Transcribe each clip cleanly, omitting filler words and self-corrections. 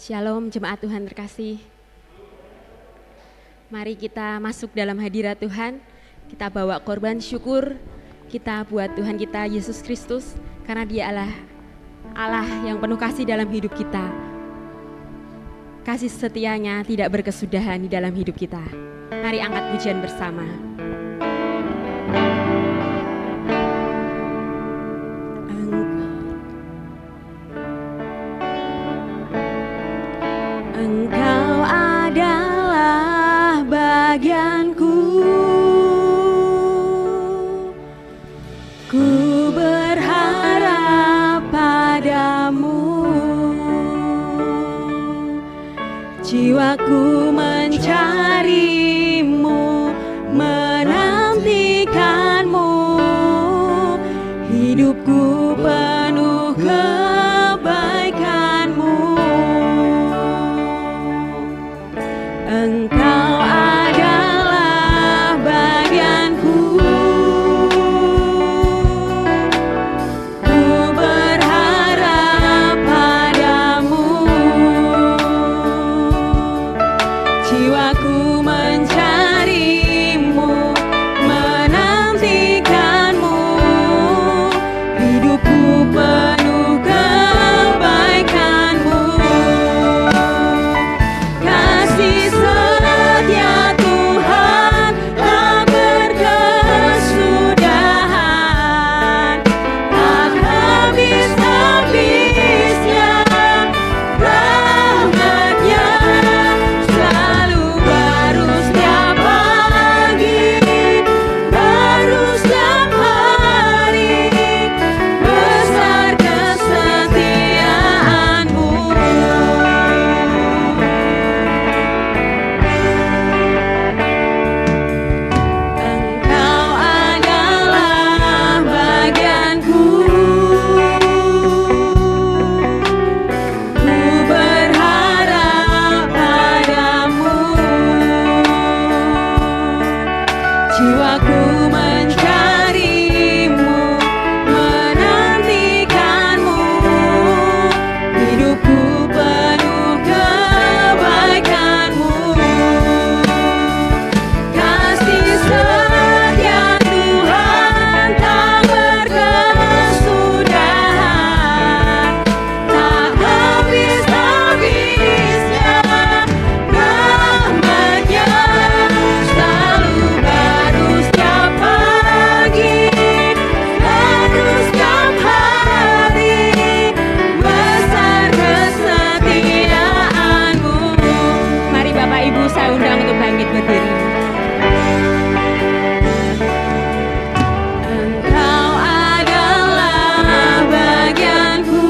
Shalom jemaat Tuhan terkasih. Mari kita masuk dalam hadirat Tuhan. Kita bawa korban syukur kita buat Tuhan kita Yesus Kristus, karena Dia Allah yang penuh kasih dalam hidup kita. Kasih setianya tidak berkesudahan di dalam hidup kita. Mari angkat pujian bersama. Engkau adalah bagianku, ku berharap padamu, jiwaku mencarimu, menantikanmu, hidupku penuh kebaikanmu. Engkau adalah bagianku, ku berharap padamu, jiwaku mencarimu, menantikanmu, hidupku penuh kebaikanmu. Kasih setia Tuhan tak berkesudahan, tak habis-habisnya rahmat-Nya, selalu baru setiap pagi, baru setiap hari, besar kesetiaan-Mu. Engkau adalah bagianku, ku berharap padamu, jiwaku mencarimu, menantikanmu, hidupku penuh kebaikanmu. Kasih setia Tuhan tak berkesudahan, tak habis-habisnya rahmat-Nya, selalu baru setiap pagi, baru setiap hari, besar kesetiaan-Mu. Mari Bapak Ibu saya undang untuk bangkit berdiri. Engkau adalah bagianku,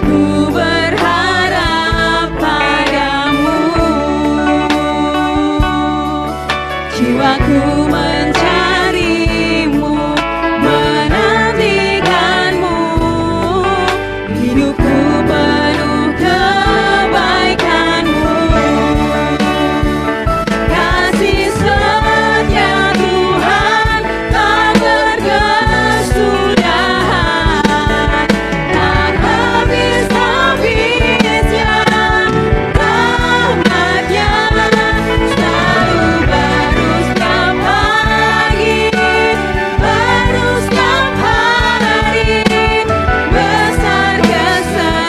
ku berharap padamu, jiwaku mencarimu, menantikanmu, hidupku penuh kebaikanmu. Kasih setia Tuhan tak berkesudahan, tak habis-habisnya rahmat-Nya, selalu baru setiap pagi, baru setiap hari, besar kesetiaan-Mu.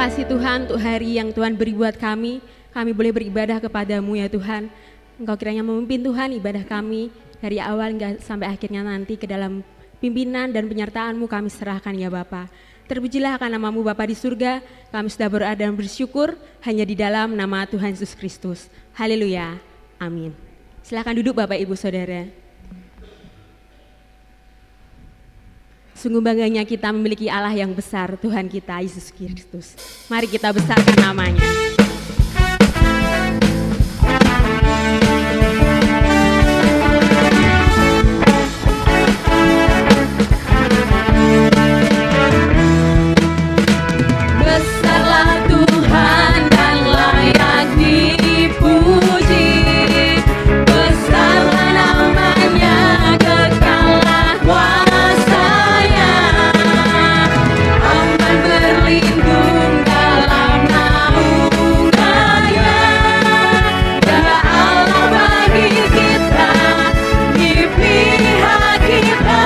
kasih Tuhan untuk hari yang Tuhan beri buat kami. Kami boleh beribadah kepadamu ya Tuhan. Engkau kiranya memimpin Tuhan ibadah kami dari awal hingga sampai akhirnya nanti ke dalam pimpinan dan penyertaan-Mu kami serahkan ya Bapa. Terpujilah akan nama-Mu Bapa di surga. Kami sudah berdoa dan bersyukur hanya di dalam nama Tuhan Yesus Kristus. Haleluya. Amin. Silakan duduk Bapak Ibu Saudara. Sungguh bangganya kita memiliki Allah yang besar, Tuhan kita Yesus Kristus. Mari kita besarkan namanya. Besarlah Tuhan dan layak dipuji. Besarlah namanya, kekallah kuasanya. Aman berlindung dalam naungannya. Dia Allah bagi kita, di pihak kita.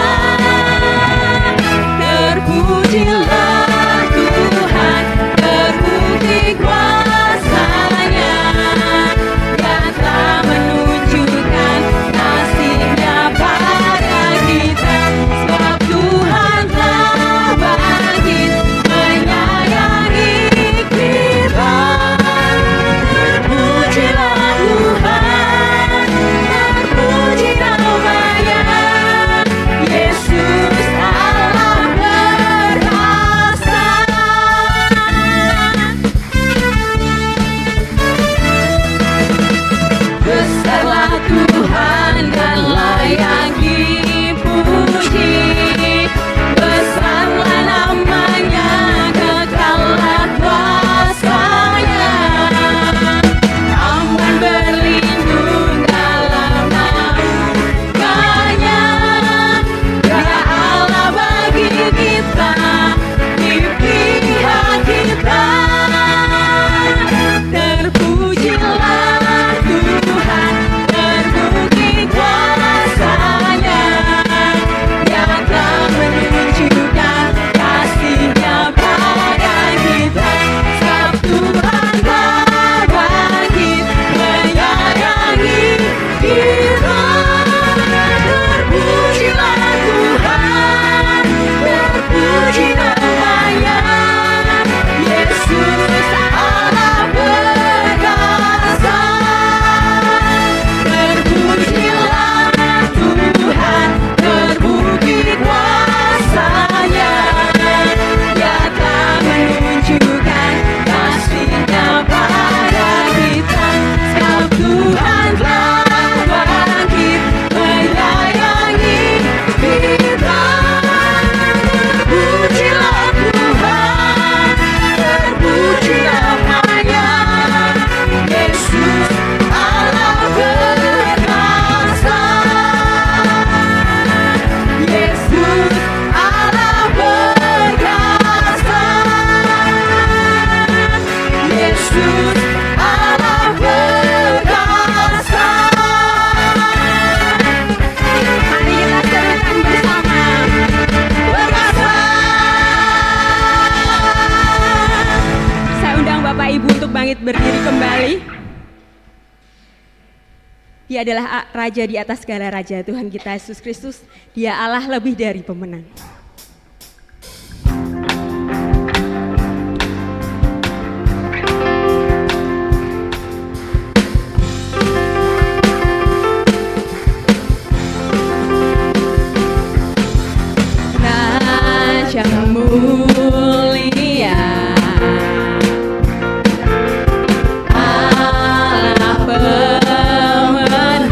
Terpujilah Tuhan, terbukti kuasanya. Dia telah menunjukkan kasih-Nya pada kita. Sebab Tuhan telah bangkit menyayangi kita. Terpujilah Tuhan, terpuji namanya. Yesus Allah perkasa. Besarlah Tuhan dan layak dipuji. Besarlah namanya, kekallah kuasanya. Aman berlindung dalam naungannya. Dia Allah bagi kita, di pihak kita. Terpujilah Tuhan, terbukti kuasanya. Dia telah menunjukkan kasih-Nya pada kita. Sebab Tuhan telah bangkit menyayangi kita. Terpujilah Tuhan, terpuji namanya. Yesus Allah perkasa. Terpujilah Tuhan, terbukti kuasanya. Dia telah menunjukkan kasih-Nya pada kita. Sebab Tuhan telah bangkit menyayangi kita. Terpujilah Tuhan, terpuji namanya. Yesus Allah perkasa. Yesus Allah perkasa. Yesus Allah perkasa. Mari kita serukan bersama. Perkasa. Saya undang Bapak Ibu untuk bangkit berdiri kembali. Dia adalah Raja di atas segala raja, Tuhan kita Yesus Kristus. Dia Allah lebih dari pemenang. Raja mulia, Allah pemenang,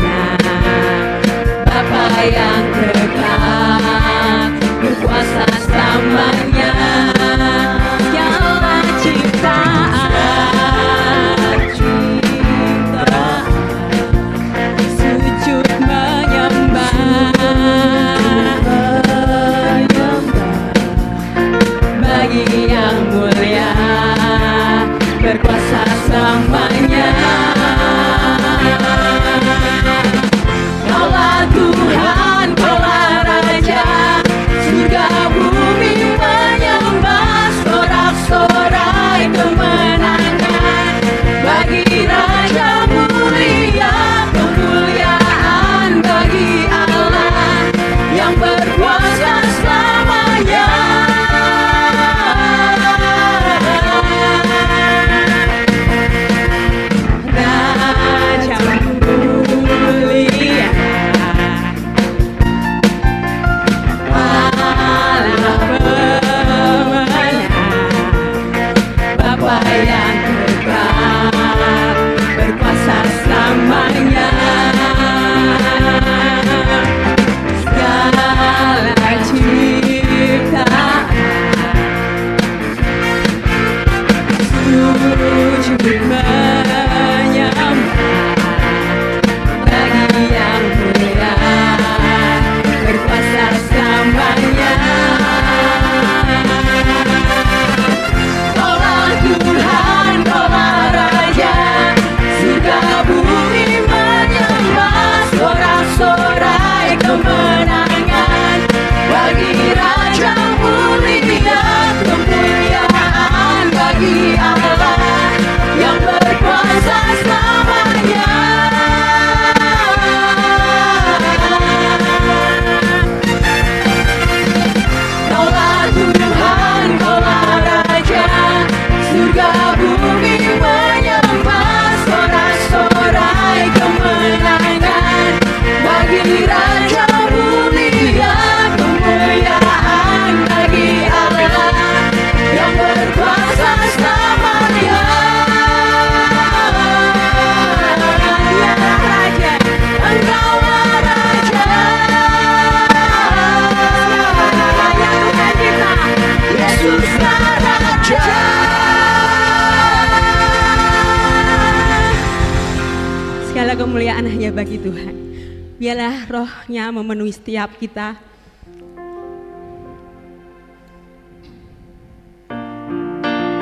Bapa yang kekal, berkuasa selamanya. Segala ciptaan, sujud menyembah, kemuliaan hanya bagi Tuhan. Biarlah roh-Nya memenuhi setiap kita.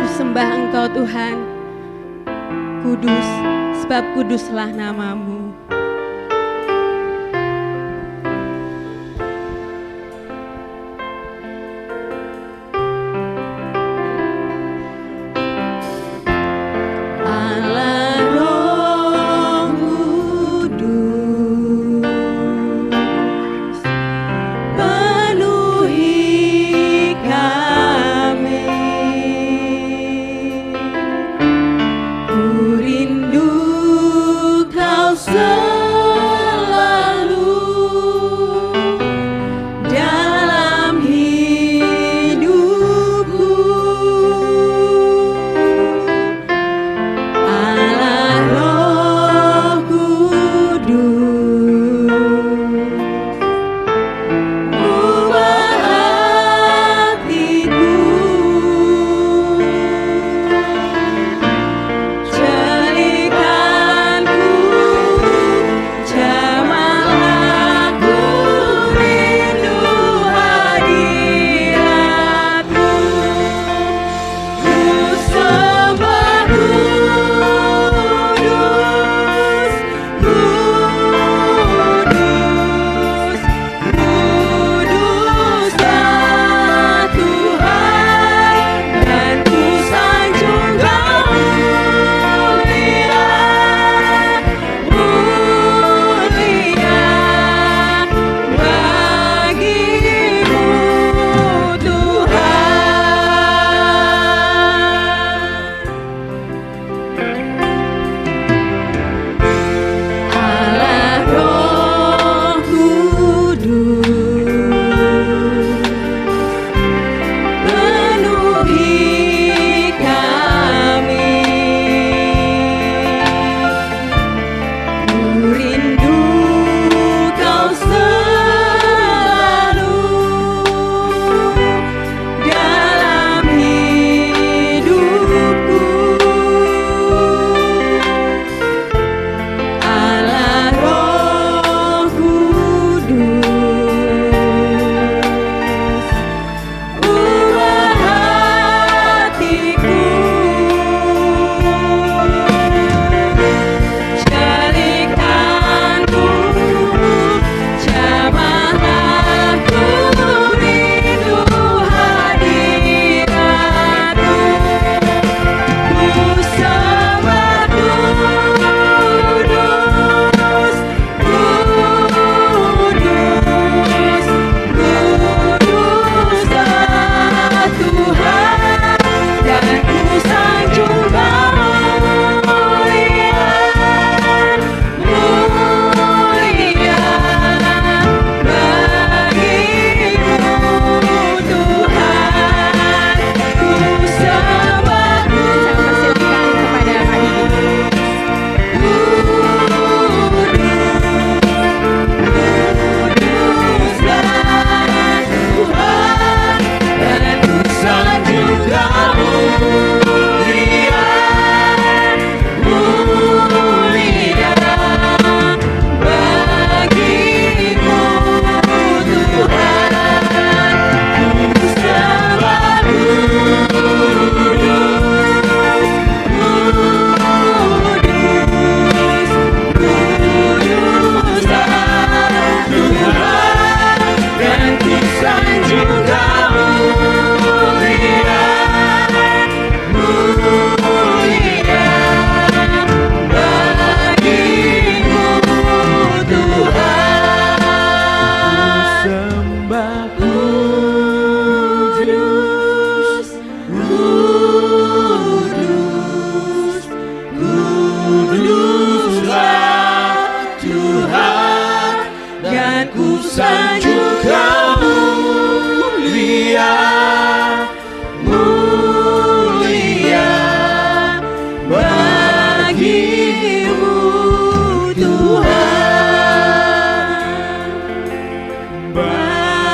Ku sembah Engkau Tuhan, kudus, sebab kuduslah nama-Mu.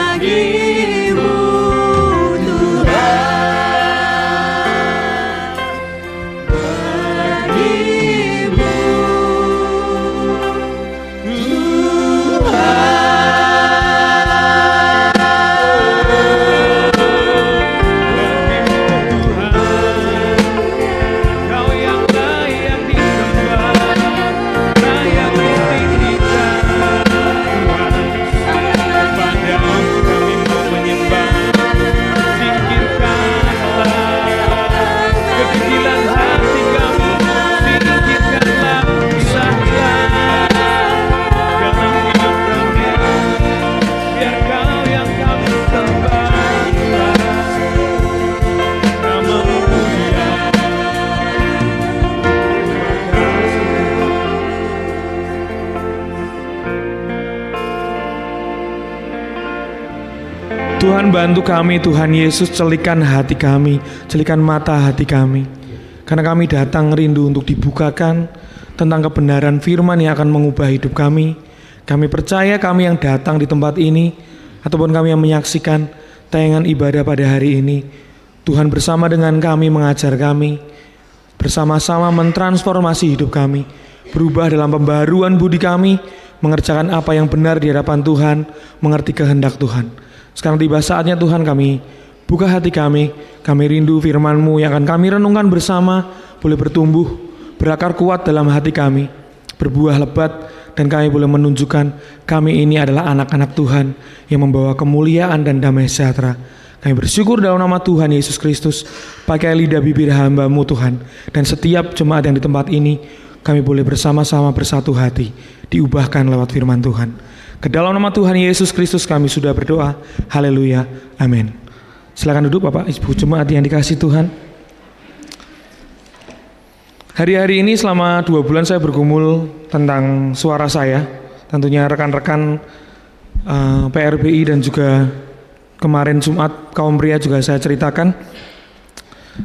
Bagimu Tuhan bantu kami, Tuhan Yesus, celikan hati kami, celikan mata hati kami. Karena kami datang rindu untuk dibukakan tentang kebenaran firman yang akan mengubah hidup kami. Kami percaya kami yang datang di tempat ini, ataupun kami yang menyaksikan tayangan ibadah pada hari ini, Tuhan bersama dengan kami mengajar kami, bersama-sama mentransformasi hidup kami, berubah dalam pembaruan budi kami, mengerjakan apa yang benar di hadapan Tuhan, mengerti kehendak Tuhan. Sekarang tiba saatnya Tuhan, kami buka hati kami rindu firman-Mu yang akan kami renungkan bersama, boleh bertumbuh, berakar kuat dalam hati kami, berbuah lebat, dan kami boleh menunjukkan kami ini adalah anak-anak Tuhan yang membawa kemuliaan dan damai sejahtera. Kami bersyukur dalam nama Tuhan Yesus Kristus, pakai lidah bibir hamba-Mu Tuhan, dan setiap jemaat yang di tempat ini, kami boleh bersama-sama bersatu hati, diubahkan lewat firman Tuhan. Ke dalam nama Tuhan Yesus Kristus kami sudah berdoa. Haleluya. Amin. Silakan duduk Bapak Ibu jemaat yang dikasihi Tuhan. Hari-hari ini selama 2 bulan saya bergumul tentang suara saya. Tentunya rekan-rekan PRBI dan juga kemarin Jumat kaum pria juga saya ceritakan.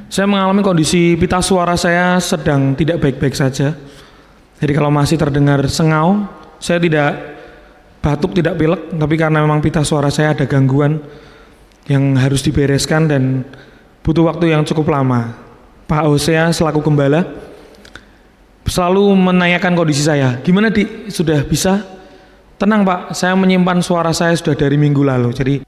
Saya mengalami kondisi pita suara saya sedang tidak baik-baik saja. Jadi kalau masih terdengar sengau, saya tidak batuk, tidak pilek, tapi karena memang pita suara saya ada gangguan yang harus dibereskan dan butuh waktu yang cukup lama. Pak Hosea selaku gembala selalu menanyakan kondisi saya, gimana Dik, sudah bisa? Tenang Pak, saya menyimpan suara saya sudah dari minggu lalu. Jadi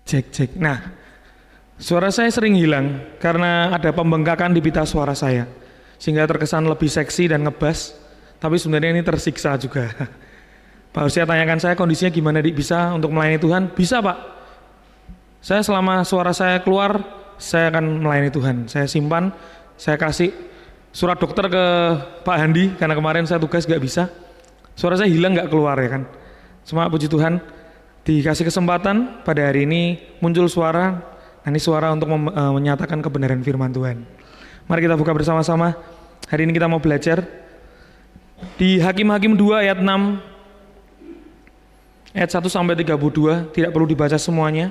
cek. Nah, suara saya sering hilang karena ada pembengkakan di pita suara saya, sehingga terkesan lebih seksi dan ngebas, tapi sebenarnya ini tersiksa juga. Pak Hosea tanyakan saya kondisinya gimana Dik, bisa untuk melayani Tuhan? Bisa Pak. Saya selama suara saya keluar, saya akan melayani Tuhan. Saya simpan, saya kasih surat dokter ke Pak Handi, karena kemarin saya tugas gak bisa. Suara saya hilang gak keluar ya kan. Cuma puji Tuhan, dikasih kesempatan pada hari ini muncul suara. Nah ini suara untuk menyatakan kebenaran firman Tuhan. Mari kita buka bersama-sama. Hari ini kita mau belajar di Hakim-Hakim 2 ayat 6 ayat 1 sampai 32. Tidak perlu dibaca semuanya,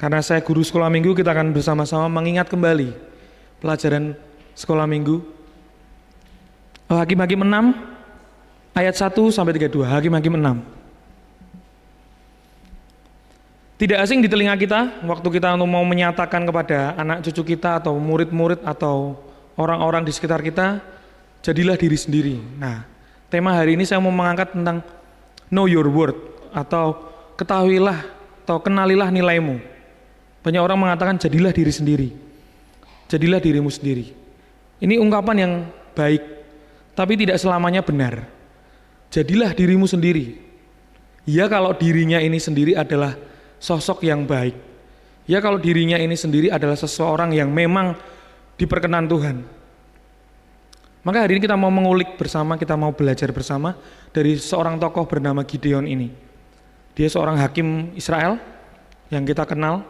karena saya guru sekolah minggu, kita akan bersama-sama mengingat kembali pelajaran sekolah minggu. Hakim-Hakim 6 ayat 1 sampai 32. Hakim-Hakim 6. Tidak asing di telinga kita waktu kita mau menyatakan kepada anak cucu kita atau murid-murid atau orang-orang di sekitar kita, jadilah diri sendiri. Nah, tema hari ini saya mau mengangkat tentang know your worth, atau ketahuilah atau kenalilah nilaimu. Banyak orang mengatakan jadilah diri sendiri, jadilah dirimu sendiri. Ini ungkapan yang baik, tapi tidak selamanya benar. Jadilah dirimu sendiri. Ya kalau dirinya ini sendiri adalah sosok yang baik. Ya kalau dirinya ini sendiri adalah seseorang yang memang diperkenan Tuhan. Maka hari ini kita mau mengulik bersama, kita mau belajar bersama dari seorang tokoh bernama Gideon ini. Dia seorang hakim Israel yang kita kenal,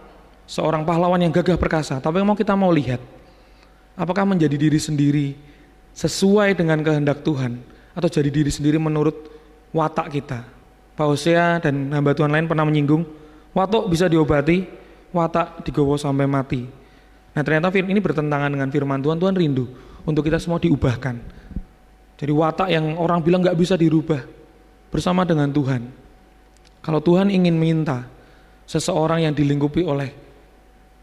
seorang pahlawan yang gagah perkasa. Tapi kita mau lihat, apakah menjadi diri sendiri sesuai dengan kehendak Tuhan, atau jadi diri sendiri menurut watak kita. Pak Hosea dan hamba Tuhan lain pernah menyinggung, watak bisa diobati, watak digowo sampai mati. Nah ternyata ini bertentangan dengan firman Tuhan. Tuhan rindu untuk kita semua diubahkan. Jadi watak yang orang bilang gak bisa dirubah, bersama dengan Tuhan. Kalau Tuhan ingin minta seseorang yang dilingkupi oleh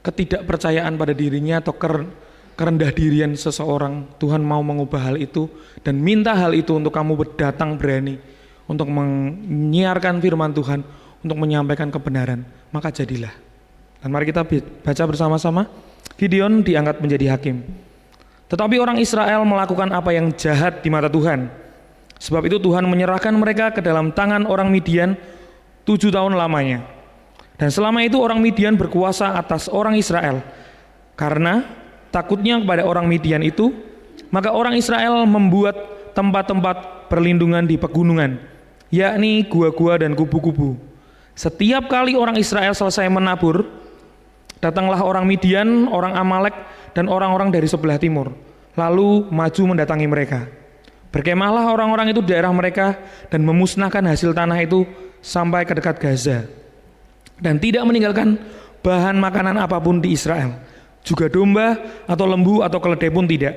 ketidakpercayaan pada dirinya atau kerendah dirian seseorang, Tuhan mau mengubah hal itu dan minta hal itu untuk kamu datang berani untuk menyiarkan firman Tuhan, untuk menyampaikan kebenaran, maka jadilah. Dan mari kita baca bersama-sama. Gideon diangkat menjadi hakim. Tetapi orang Israel melakukan apa yang jahat di mata Tuhan. Sebab itu Tuhan menyerahkan mereka ke dalam tangan orang Midian 7 tahun lamanya. Dan selama itu orang Midian berkuasa atas orang Israel. Karena takutnya kepada orang Midian itu, maka orang Israel membuat tempat-tempat perlindungan di pegunungan, yakni gua-gua dan kubu-kubu. Setiap kali orang Israel selesai menabur, datanglah orang Midian, orang Amalek, dan orang-orang dari sebelah timur, lalu maju mendatangi mereka. Berkemahlah orang-orang itu di daerah mereka dan memusnahkan hasil tanah itu sampai ke dekat Gaza, dan tidak meninggalkan bahan makanan apapun di Israel, juga domba atau lembu atau keledai pun tidak.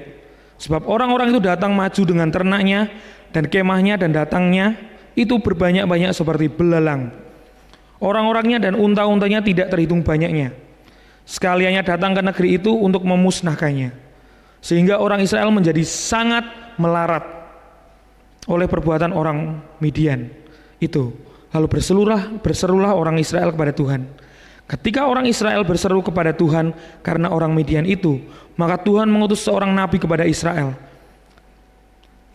Sebab orang-orang itu datang maju dengan ternaknya dan kemahnya, dan datangnya itu berbanyak-banyak seperti belalang. Orang-orangnya dan unta-untanya tidak terhitung banyaknya. Sekaliannya datang ke negeri itu untuk memusnahkannya, sehingga orang Israel menjadi sangat melarat oleh perbuatan orang Midian itu. Lalu berserulah orang Israel kepada Tuhan. Ketika orang Israel berseru kepada Tuhan karena orang Midian itu, maka Tuhan mengutus seorang nabi kepada Israel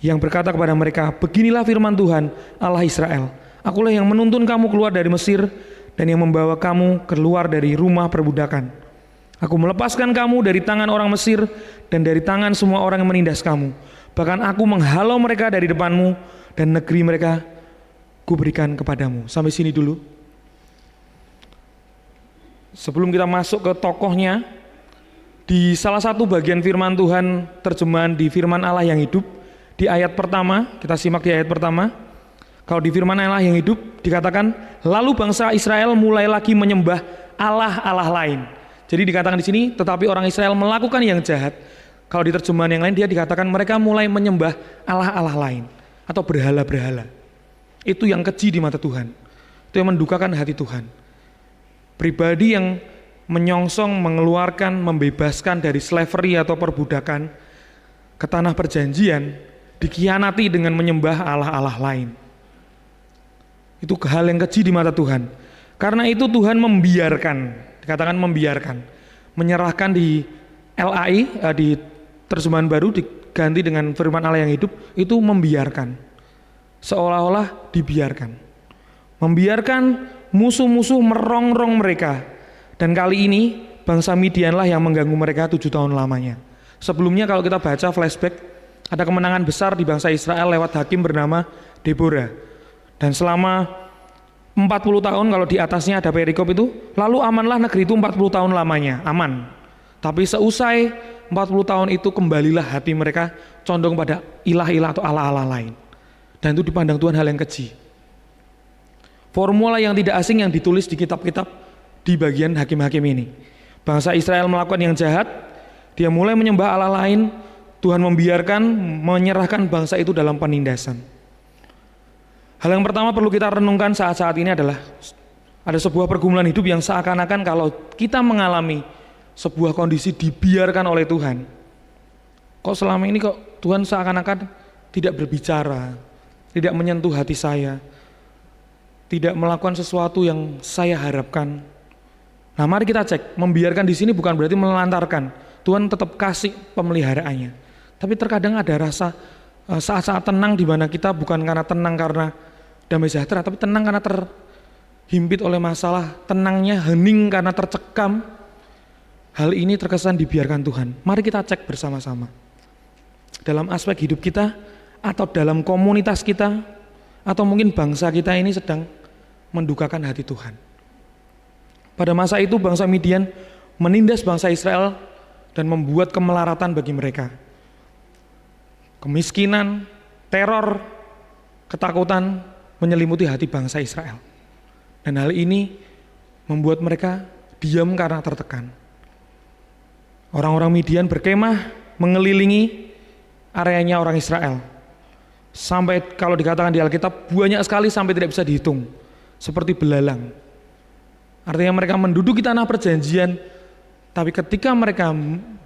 yang berkata kepada mereka, beginilah firman Tuhan Allah Israel, akulah yang menuntun kamu keluar dari Mesir dan yang membawa kamu keluar dari rumah perbudakan. Aku melepaskan kamu dari tangan orang Mesir dan dari tangan semua orang yang menindas kamu. Bahkan aku menghalau mereka dari depanmu, dan negeri mereka kuberikan kepadamu. Sampai sini dulu. Sebelum kita masuk ke tokohnya, di salah satu bagian firman Tuhan, terjemahan di firman Allah yang hidup, di ayat pertama, kita simak di ayat pertama. Kalau di firman Allah yang hidup dikatakan, lalu bangsa Israel mulai lagi menyembah Allah-Allah lain. Jadi dikatakan di sini, tetapi orang Israel melakukan yang jahat. Kalau di terjemahan yang lain dia dikatakan mereka mulai menyembah Allah-Allah lain atau berhala-berhala. Itu yang keji di mata Tuhan. Itu yang mendukakan hati Tuhan. Pribadi yang menyongsong, mengeluarkan, membebaskan dari slavery atau perbudakan ke tanah perjanjian, dikhianati dengan menyembah Allah-Allah lain. Itu hal yang keji di mata Tuhan. Karena itu Tuhan membiarkan, dikatakan membiarkan, menyerahkan di LAI, di terjemahan baru diganti dengan firman Allah yang hidup, itu membiarkan, seolah-olah dibiarkan, membiarkan musuh-musuh merongrong mereka. Dan kali ini bangsa Midianlah yang mengganggu mereka 7 tahun lamanya. Sebelumnya kalau kita baca flashback, ada kemenangan besar di bangsa Israel lewat hakim bernama Deborah. Dan selama 40 tahun, kalau di atasnya ada perikop itu, lalu amanlah negeri itu 40 tahun lamanya, aman. Tapi seusai 40 tahun itu kembalilah hati mereka condong pada ilah-ilah atau Allah-Allah lain. Dan itu dipandang Tuhan hal yang keji. Formula yang tidak asing yang ditulis di kitab-kitab di bagian hakim-hakim ini. Bangsa Israel melakukan yang jahat, dia mulai menyembah Allah lain, Tuhan membiarkan, menyerahkan bangsa itu dalam penindasan. Hal yang pertama perlu kita renungkan saat-saat ini adalah ada sebuah pergumulan hidup yang seakan-akan kalau kita mengalami sebuah kondisi dibiarkan oleh Tuhan. Kok selama ini kok Tuhan seakan-akan tidak berbicara, tidak menyentuh hati saya, tidak melakukan sesuatu yang saya harapkan. Nah, mari kita cek, membiarkan di sini bukan berarti melantarkan. Tuhan tetap kasih pemeliharaannya. Tapi terkadang ada rasa saat-saat tenang di mana kita bukan karena tenang karena damai sejahtera, tapi tenang karena terhimpit oleh masalah, tenangnya hening karena tercekam. Hal ini terkesan dibiarkan Tuhan. Mari kita cek bersama-sama. Dalam aspek hidup kita, atau dalam komunitas kita, atau mungkin bangsa kita ini sedang mendukakan hati Tuhan. Pada masa itu bangsa Midian menindas bangsa Israel dan membuat kemelaratan bagi mereka. Kemiskinan, teror, ketakutan menyelimuti hati bangsa Israel. Dan hal ini membuat mereka diam karena tertekan. Orang-orang Midian berkemah mengelilingi areanya orang Israel. Sampai kalau dikatakan di Alkitab banyak sekali sampai tidak bisa dihitung. Seperti belalang. Artinya mereka menduduki tanah perjanjian, tapi ketika mereka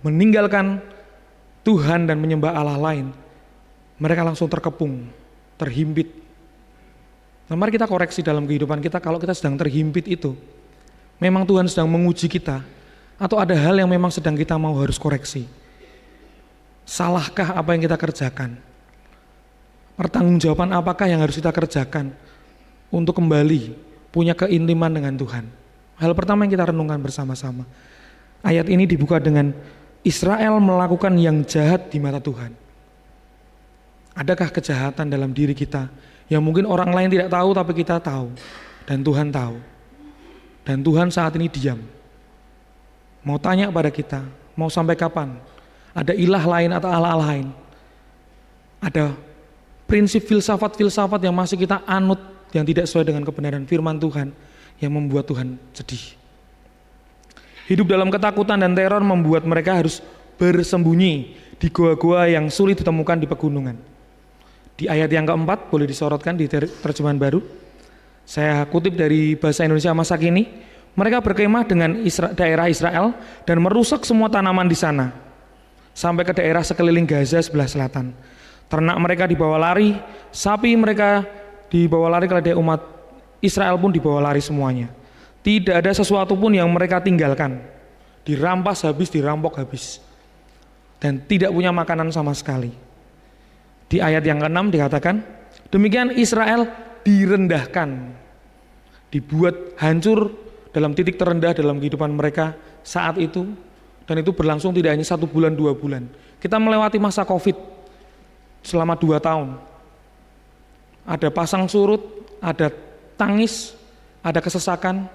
meninggalkan Tuhan dan menyembah Allah lain, mereka langsung terkepung, terhimpit. Nah, mari kita koreksi dalam kehidupan kita kalau kita sedang terhimpit itu. Memang Tuhan sedang menguji kita, atau ada hal yang memang sedang kita mau harus koreksi. Salahkah apa yang kita kerjakan? Pertanggungjawaban apakah yang harus kita kerjakan untuk kembali punya keintiman dengan Tuhan? Hal pertama yang kita renungkan bersama-sama. Ayat ini dibuka dengan Israel melakukan yang jahat di mata Tuhan. Adakah kejahatan dalam diri kita yang mungkin orang lain tidak tahu tapi kita tahu dan Tuhan tahu? Dan Tuhan saat ini diam. Mau tanya pada kita, Mau sampai kapan? Ada ilah lain atau Allah lain? Ada prinsip filsafat-filsafat yang masih kita anut yang tidak sesuai dengan kebenaran firman Tuhan yang membuat Tuhan sedih. Hidup dalam ketakutan dan teror membuat mereka harus bersembunyi di goa-goa yang sulit ditemukan di pegunungan. Di ayat yang keempat, boleh disorotkan di terjemahan baru. Saya kutip dari bahasa Indonesia masa kini. Mereka berkemah dengan daerah Israel dan merusak semua tanaman di sana sampai ke daerah sekeliling Gaza sebelah selatan. Ternak mereka dibawa lari, sapi mereka dibawa lari, keledai umat Israel pun dibawa lari semuanya. Tidak ada sesuatu pun yang mereka tinggalkan. Dirampas habis, dirampok habis. Dan tidak punya makanan sama sekali. Di ayat yang ke-6 dikatakan, demikian Israel direndahkan, dibuat hancur dalam titik terendah dalam kehidupan mereka saat itu. Dan itu berlangsung tidak hanya 1 bulan, 2 bulan. Kita melewati masa COVID selama 2 tahun. Ada pasang surut, ada tangis, ada kesesakan.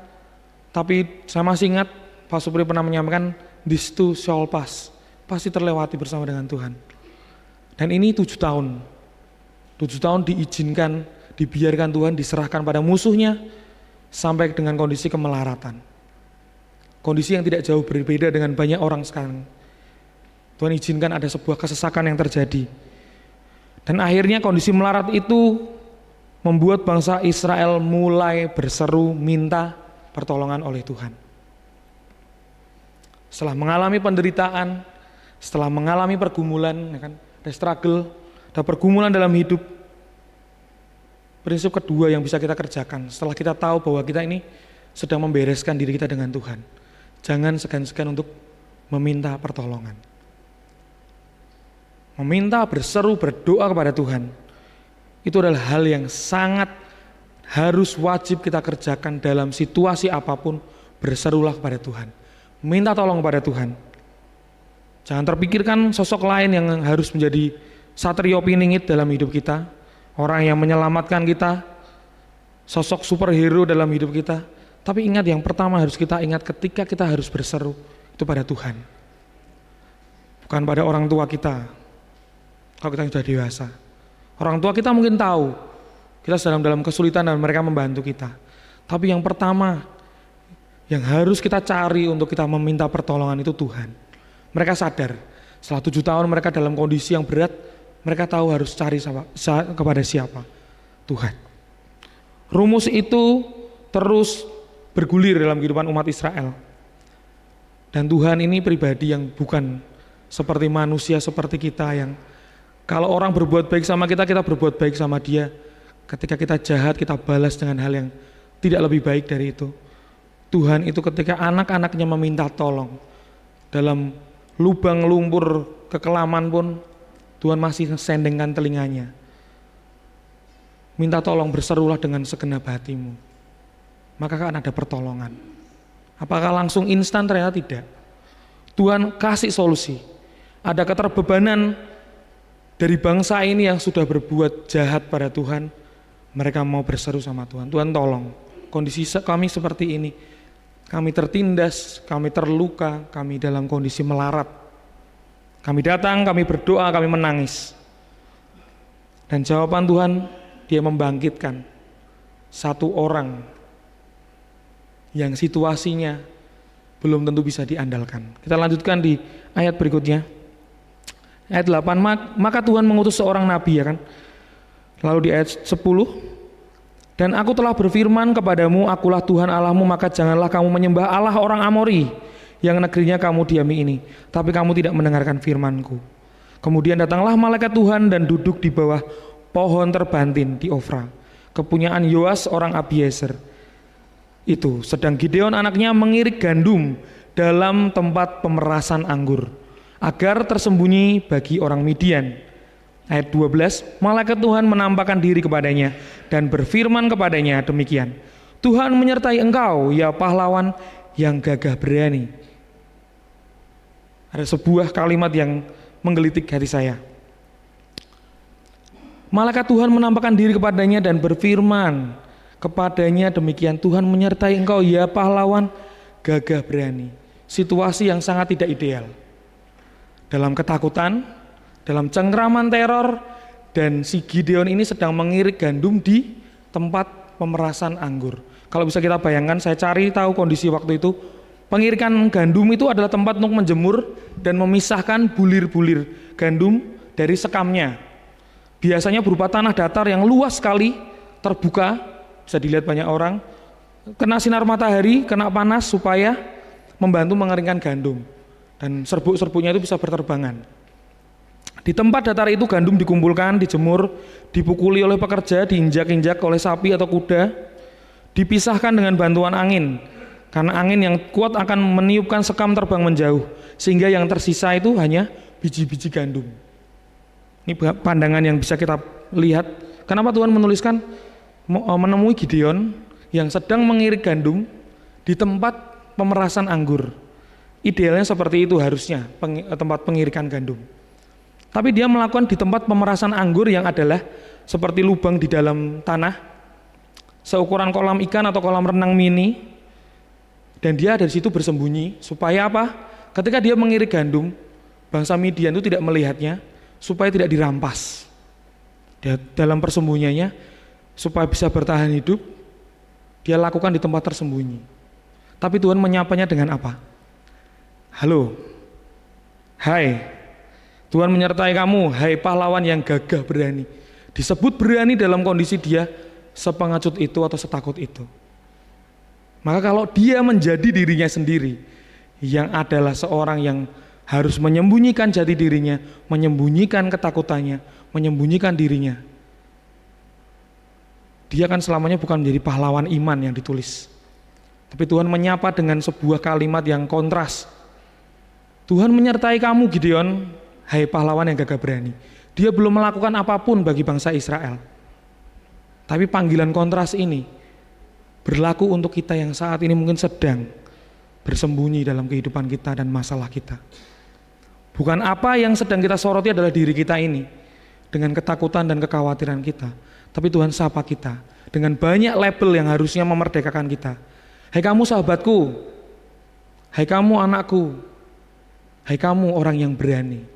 Tapi saya masih ingat Pak Supri pernah menyampaikan, this too shall pass. Pasti terlewati bersama dengan Tuhan. Dan ini 7 tahun. 7 tahun diizinkan, dibiarkan Tuhan, diserahkan pada musuhnya sampai dengan kondisi kemelaratan. Kondisi yang tidak jauh berbeda dengan banyak orang sekarang. Tuhan izinkan ada sebuah kesesakan yang terjadi. Dan akhirnya kondisi melarat itu membuat bangsa Israel mulai berseru minta pertolongan oleh Tuhan. Setelah mengalami penderitaan, setelah mengalami pergumulan, ya kan, ada struggle, ada pergumulan dalam hidup. Prinsip kedua yang bisa kita kerjakan setelah kita tahu bahwa kita ini sedang membereskan diri kita dengan Tuhan, jangan segan-segan untuk meminta pertolongan. Meminta, berseru, berdoa kepada Tuhan, itu adalah hal yang sangat harus wajib kita kerjakan dalam situasi apapun. Berserulah kepada Tuhan, minta tolong kepada Tuhan. Jangan terpikirkan sosok lain yang harus menjadi satrio piningit dalam hidup kita, orang yang menyelamatkan kita, sosok superhero dalam hidup kita. Tapi ingat, yang pertama harus kita ingat ketika kita harus berseru itu pada Tuhan, bukan pada orang tua kita. Kalau kita sudah dewasa, orang tua kita mungkin tahu kita sedang dalam kesulitan dan mereka membantu kita. Tapi yang pertama yang harus kita cari untuk kita meminta pertolongan itu Tuhan. Mereka sadar setelah 7 tahun mereka dalam kondisi yang berat, mereka tahu harus cari kepada siapa? Tuhan. Rumus itu terus bergulir dalam kehidupan umat Israel. Dan Tuhan ini pribadi yang bukan seperti manusia seperti kita, yang kalau orang berbuat baik sama kita, kita berbuat baik sama dia. Ketika kita jahat, kita balas dengan hal yang tidak lebih baik dari itu. Tuhan itu ketika anak-anaknya meminta tolong dalam lubang lumpur kekelaman pun, Tuhan masih sendengkan telinganya. Minta tolong, berserulah dengan segenap hatimu, maka akan ada pertolongan. Apakah langsung instan? Ternyata tidak. Tuhan kasih solusi. Ada keterbebanan dari bangsa ini yang sudah berbuat jahat pada Tuhan, mereka mau berseru sama Tuhan, Tuhan tolong, kondisi kami seperti ini, kami tertindas, kami terluka, kami dalam kondisi melarat. Kami datang, kami berdoa, kami menangis. Dan jawaban Tuhan, Dia membangkitkan satu orang yang situasinya belum tentu bisa diandalkan. Kita lanjutkan di ayat berikutnya. Ayat 8, maka Tuhan mengutus seorang nabi, ya kan? Lalu di ayat 10, dan aku telah berfirman kepadamu, akulah Tuhan Allahmu, maka janganlah kamu menyembah Allah orang Amori yang negerinya kamu diami ini, tapi kamu tidak mendengarkan firmanku. Kemudian datanglah malaikat Tuhan dan duduk di bawah pohon terbantin di Ofra, kepunyaan Yoas orang Abiezer. Itu sedang Gideon anaknya mengirik gandum dalam tempat pemerasan anggur, agar tersembunyi bagi orang Midian. Ayat 12, malaikat Tuhan menampakkan diri kepadanya dan berfirman kepadanya demikian, Tuhan menyertai engkau, ya pahlawan yang gagah berani. Ada sebuah kalimat yang menggelitik hati saya. Malaikat Tuhan menampakkan diri kepadanya dan berfirman kepadanya demikian, Tuhan menyertai engkau, ya pahlawan gagah berani. Situasi yang sangat tidak ideal. dalam ketakutan, dalam cengkraman teror, dan si Gideon ini sedang mengirik gandum di tempat pemerasan anggur. Kalau bisa kita bayangkan, saya cari tahu kondisi waktu itu, pengirikan gandum itu adalah tempat untuk menjemur dan memisahkan bulir-bulir gandum dari sekamnya. Biasanya berupa tanah datar yang luas sekali, terbuka, bisa dilihat banyak orang, kena sinar matahari, kena panas supaya membantu mengeringkan gandum. Dan serbuk-serbuknya itu bisa berterbangan. Di tempat datar itu gandum dikumpulkan, dijemur, dipukuli oleh pekerja, diinjak-injak oleh sapi atau kuda, dipisahkan dengan bantuan angin. Karena angin yang kuat akan meniupkan sekam terbang menjauh, sehingga yang tersisa itu hanya biji-biji gandum. Ini pandangan yang bisa kita lihat. Kenapa Tuhan menuliskan menemui Gideon yang sedang mengirik gandum di tempat pemerasan anggur. Idealnya seperti itu harusnya tempat pengirikan gandum. Tapi dia melakukan di tempat pemerasan anggur yang adalah seperti lubang di dalam tanah, seukuran kolam ikan atau kolam renang mini, dan dia ada di situ bersembunyi supaya apa? Ketika dia mengirik gandum, bangsa Midian itu tidak melihatnya, supaya tidak dirampas. Dia dalam persembunyiannya, supaya bisa bertahan hidup, dia lakukan di tempat tersembunyi. Tapi Tuhan menyapanya dengan apa? Halo, hai, Tuhan menyertai kamu, hai pahlawan yang gagah berani. Disebut berani dalam kondisi dia sepengecut itu atau setakut itu. Maka kalau dia menjadi dirinya sendiri, yang adalah seorang yang harus menyembunyikan jati dirinya, menyembunyikan ketakutannya, menyembunyikan dirinya, dia kan selamanya bukan menjadi pahlawan iman yang ditulis. Tapi Tuhan menyapa dengan sebuah kalimat yang kontras. Tuhan menyertai kamu Gideon, hai pahlawan yang gagah berani. Dia belum melakukan apapun bagi bangsa Israel. Tapi panggilan kontras ini berlaku untuk kita yang saat ini mungkin sedang bersembunyi dalam kehidupan kita dan masalah kita. Bukan apa yang sedang kita soroti adalah diri kita ini dengan ketakutan dan kekhawatiran kita. Tapi Tuhan sapa kita dengan banyak label yang harusnya memerdekakan kita. Hai kamu sahabatku, hai kamu anakku, hai kamu orang yang berani.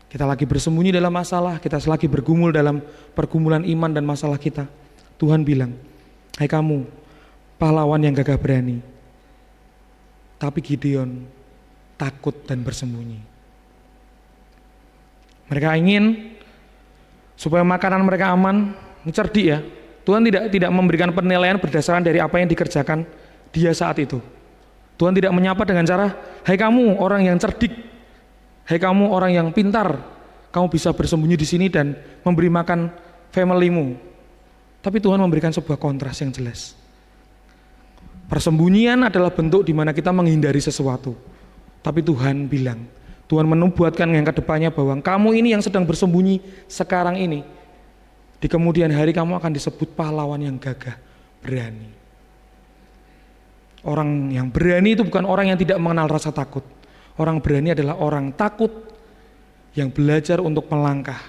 Kita lagi bersembunyi dalam masalah, kita lagi bergumul dalam pergumulan iman dan masalah kita. Tuhan bilang, hai kamu pahlawan yang gagah berani. Tapi Gideon takut dan bersembunyi. Mereka ingin supaya makanan mereka aman, cerdik ya. Tuhan tidak memberikan penilaian berdasarkan dari apa yang dikerjakan dia saat itu. Tuhan tidak menyapa dengan cara, hai kamu orang yang cerdik, hai kamu orang yang pintar, kamu bisa bersembunyi di sini dan memberi makan familymu. Tapi Tuhan memberikan sebuah kontras yang jelas. Persembunyian adalah bentuk di mana kita menghindari sesuatu. Tapi Tuhan bilang, Tuhan menubuatkan yang kedepannya bahwa kamu ini yang sedang bersembunyi sekarang ini, di kemudian hari kamu akan disebut pahlawan yang gagah berani. Orang yang berani itu bukan orang yang tidak mengenal rasa takut. Orang berani adalah orang takut yang belajar untuk melangkah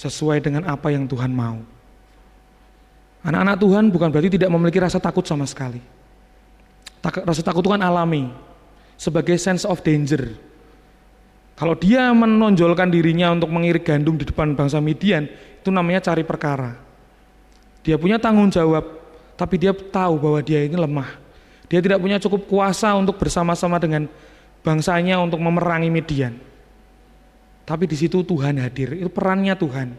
sesuai dengan apa yang Tuhan mau. Anak-anak Tuhan bukan berarti tidak memiliki rasa takut sama sekali. Rasa takut itu kan alami, sebagai sense of danger. Kalau dia menonjolkan dirinya untuk mengirik gandum di depan bangsa Midian, itu namanya cari perkara. Dia punya tanggung jawab, tapi dia tahu bahwa dia ini lemah. Dia tidak punya cukup kuasa untuk bersama-sama dengan bangsanya untuk memerangi Midian. Tapi di situ Tuhan hadir, itu perannya Tuhan.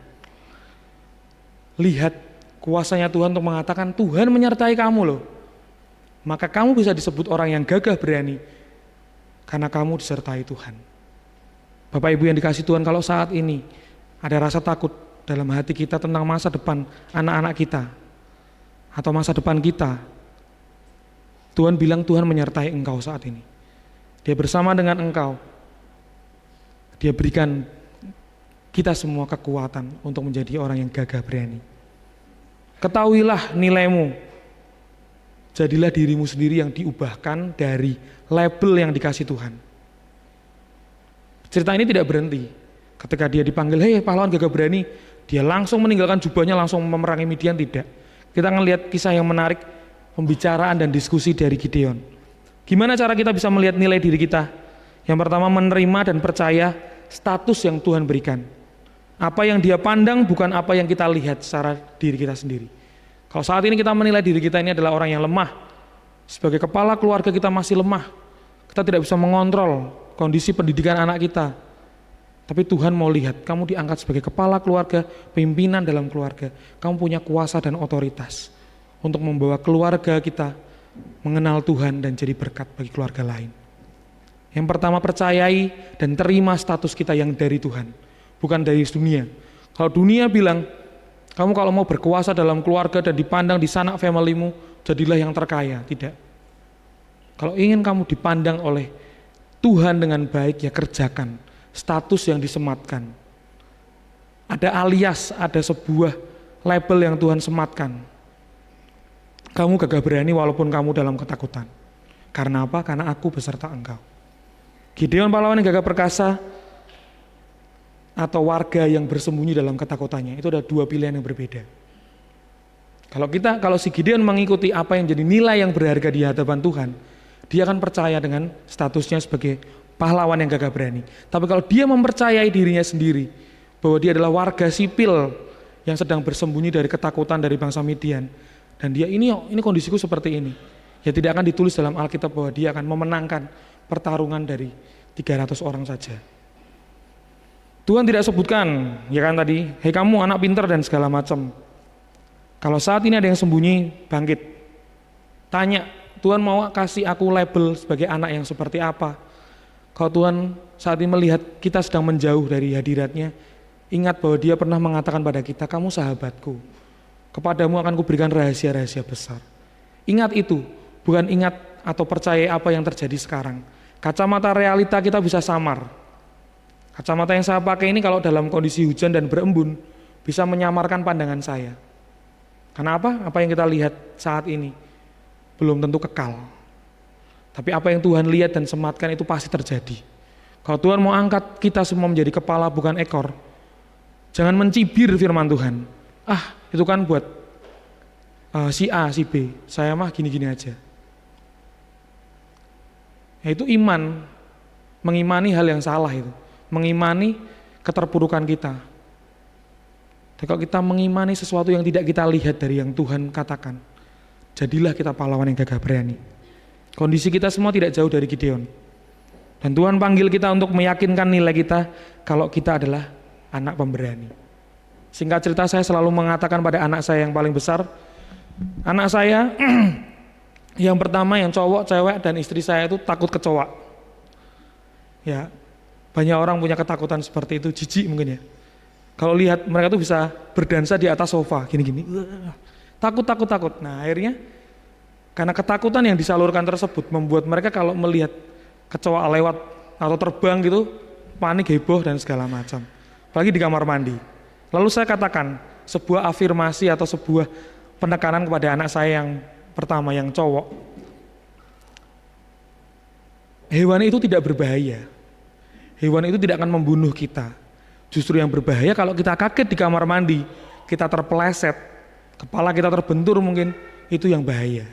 Lihat kuasanya Tuhan untuk mengatakan, Tuhan menyertai kamu loh. Maka kamu bisa disebut orang yang gagah berani, karena kamu disertai Tuhan. Bapak Ibu yang dikasih Tuhan, kalau saat ini ada rasa takut dalam hati kita tentang masa depan anak-anak kita atau masa depan kita, Tuhan bilang Tuhan menyertai engkau saat ini. Dia bersama dengan engkau. Dia berikan kita semua kekuatan untuk menjadi orang yang gagah berani. Ketahuilah nilaimu. Jadilah dirimu sendiri yang diubahkan dari label yang dikasih Tuhan. Cerita ini tidak berhenti. Ketika dia dipanggil, hei pahlawan gagah berani, dia langsung meninggalkan jubahnya, langsung memerangi Midian, tidak. Kita ngelihat kisah yang menarik, pembicaraan dan diskusi dari Gideon. Gimana cara kita bisa melihat nilai diri kita? Yang pertama, menerima dan percaya status yang Tuhan berikan. Apa yang Dia pandang bukan apa yang kita lihat secara diri kita sendiri. Kalau saat ini kita menilai diri kita ini adalah orang yang lemah, sebagai kepala keluarga kita masih lemah, kita tidak bisa mengontrol kondisi pendidikan anak kita. Tapi Tuhan mau lihat, kamu diangkat sebagai kepala keluarga, pimpinan dalam keluarga. Kamu punya kuasa dan otoritas untuk membawa keluarga kita mengenal Tuhan dan jadi berkat bagi keluarga lain. Yang pertama, percayai dan terima status kita yang dari Tuhan, bukan dari dunia. Kalau dunia bilang, kamu kalau mau berkuasa dalam keluarga dan dipandang di sanak familymu, jadilah yang terkaya. Tidak. Kalau ingin kamu dipandang oleh Tuhan dengan baik, ya kerjakan status yang disematkan. Ada alias, ada sebuah label yang Tuhan sematkan. Kamu gagah berani walaupun kamu dalam ketakutan. Karena apa? Karena aku beserta engkau. Gideon pahlawan yang gagah perkasa atau warga yang bersembunyi dalam ketakutannya, itu ada dua pilihan yang berbeda. Kalau si Gideon mengikuti apa yang jadi nilai yang berharga di hadapan Tuhan, dia akan percaya dengan statusnya sebagai pahlawan yang gagah berani. Tapi kalau dia mempercayai dirinya sendiri bahwa dia adalah warga sipil yang sedang bersembunyi dari ketakutan dari bangsa Midian, dan dia ini kondisiku seperti ini, ya tidak akan ditulis dalam Alkitab bahwa dia akan memenangkan pertarungan dari 300 orang saja. Tuhan tidak sebutkan, ya kan tadi, hei kamu anak pintar dan segala macam. Kalau saat ini ada yang sembunyi, bangkit. Tanya, Tuhan mau kasih aku label sebagai anak yang seperti apa? Kalau Tuhan saat ini melihat kita sedang menjauh dari hadiratnya, ingat bahwa Dia pernah mengatakan pada kita, kamu sahabatku, kepadamu akan kuberikan rahasia-rahasia besar. Ingat itu, bukan ingat atau percaya apa yang terjadi sekarang. Kacamata realita kita bisa samar. Kacamata yang saya pakai ini kalau dalam kondisi hujan dan berembun, bisa menyamarkan pandangan saya. Karena apa? Apa yang kita lihat saat ini belum tentu kekal. Tapi apa yang Tuhan lihat dan sematkan itu pasti terjadi. Kalau Tuhan mau angkat kita semua menjadi kepala bukan ekor, jangan mencibir firman Tuhan. Itu kan buat si A, si B, saya mah gini-gini aja. Itu iman, mengimani hal yang salah itu, mengimani keterpurukan kita. Dan kalau kita mengimani sesuatu yang tidak kita lihat dari yang Tuhan katakan, jadilah kita pahlawan yang gagah berani. Kondisi kita semua tidak jauh dari Gideon. Dan Tuhan panggil kita untuk meyakinkan nilai kita kalau kita adalah anak pemberani. Singkat cerita, saya selalu mengatakan pada anak saya yang paling besar, anak saya yang pertama, yang cowok, cewek, dan istri saya itu takut kecoa. Ya, banyak orang punya ketakutan seperti itu, jijik mungkin ya. Kalau lihat mereka tuh bisa berdansa di atas sofa, gini-gini. Takut. Nah akhirnya, karena ketakutan yang disalurkan tersebut, membuat mereka kalau melihat kecoa lewat atau terbang gitu, panik, heboh, dan segala macam. Apalagi di kamar mandi. Lalu saya katakan, sebuah afirmasi atau sebuah penekanan kepada anak saya yang pertama, yang cowok. Hewan itu tidak berbahaya. Hewan itu tidak akan membunuh kita. Justru yang berbahaya kalau kita kaget di kamar mandi, kita terpeleset, kepala kita terbentur mungkin, itu yang bahaya.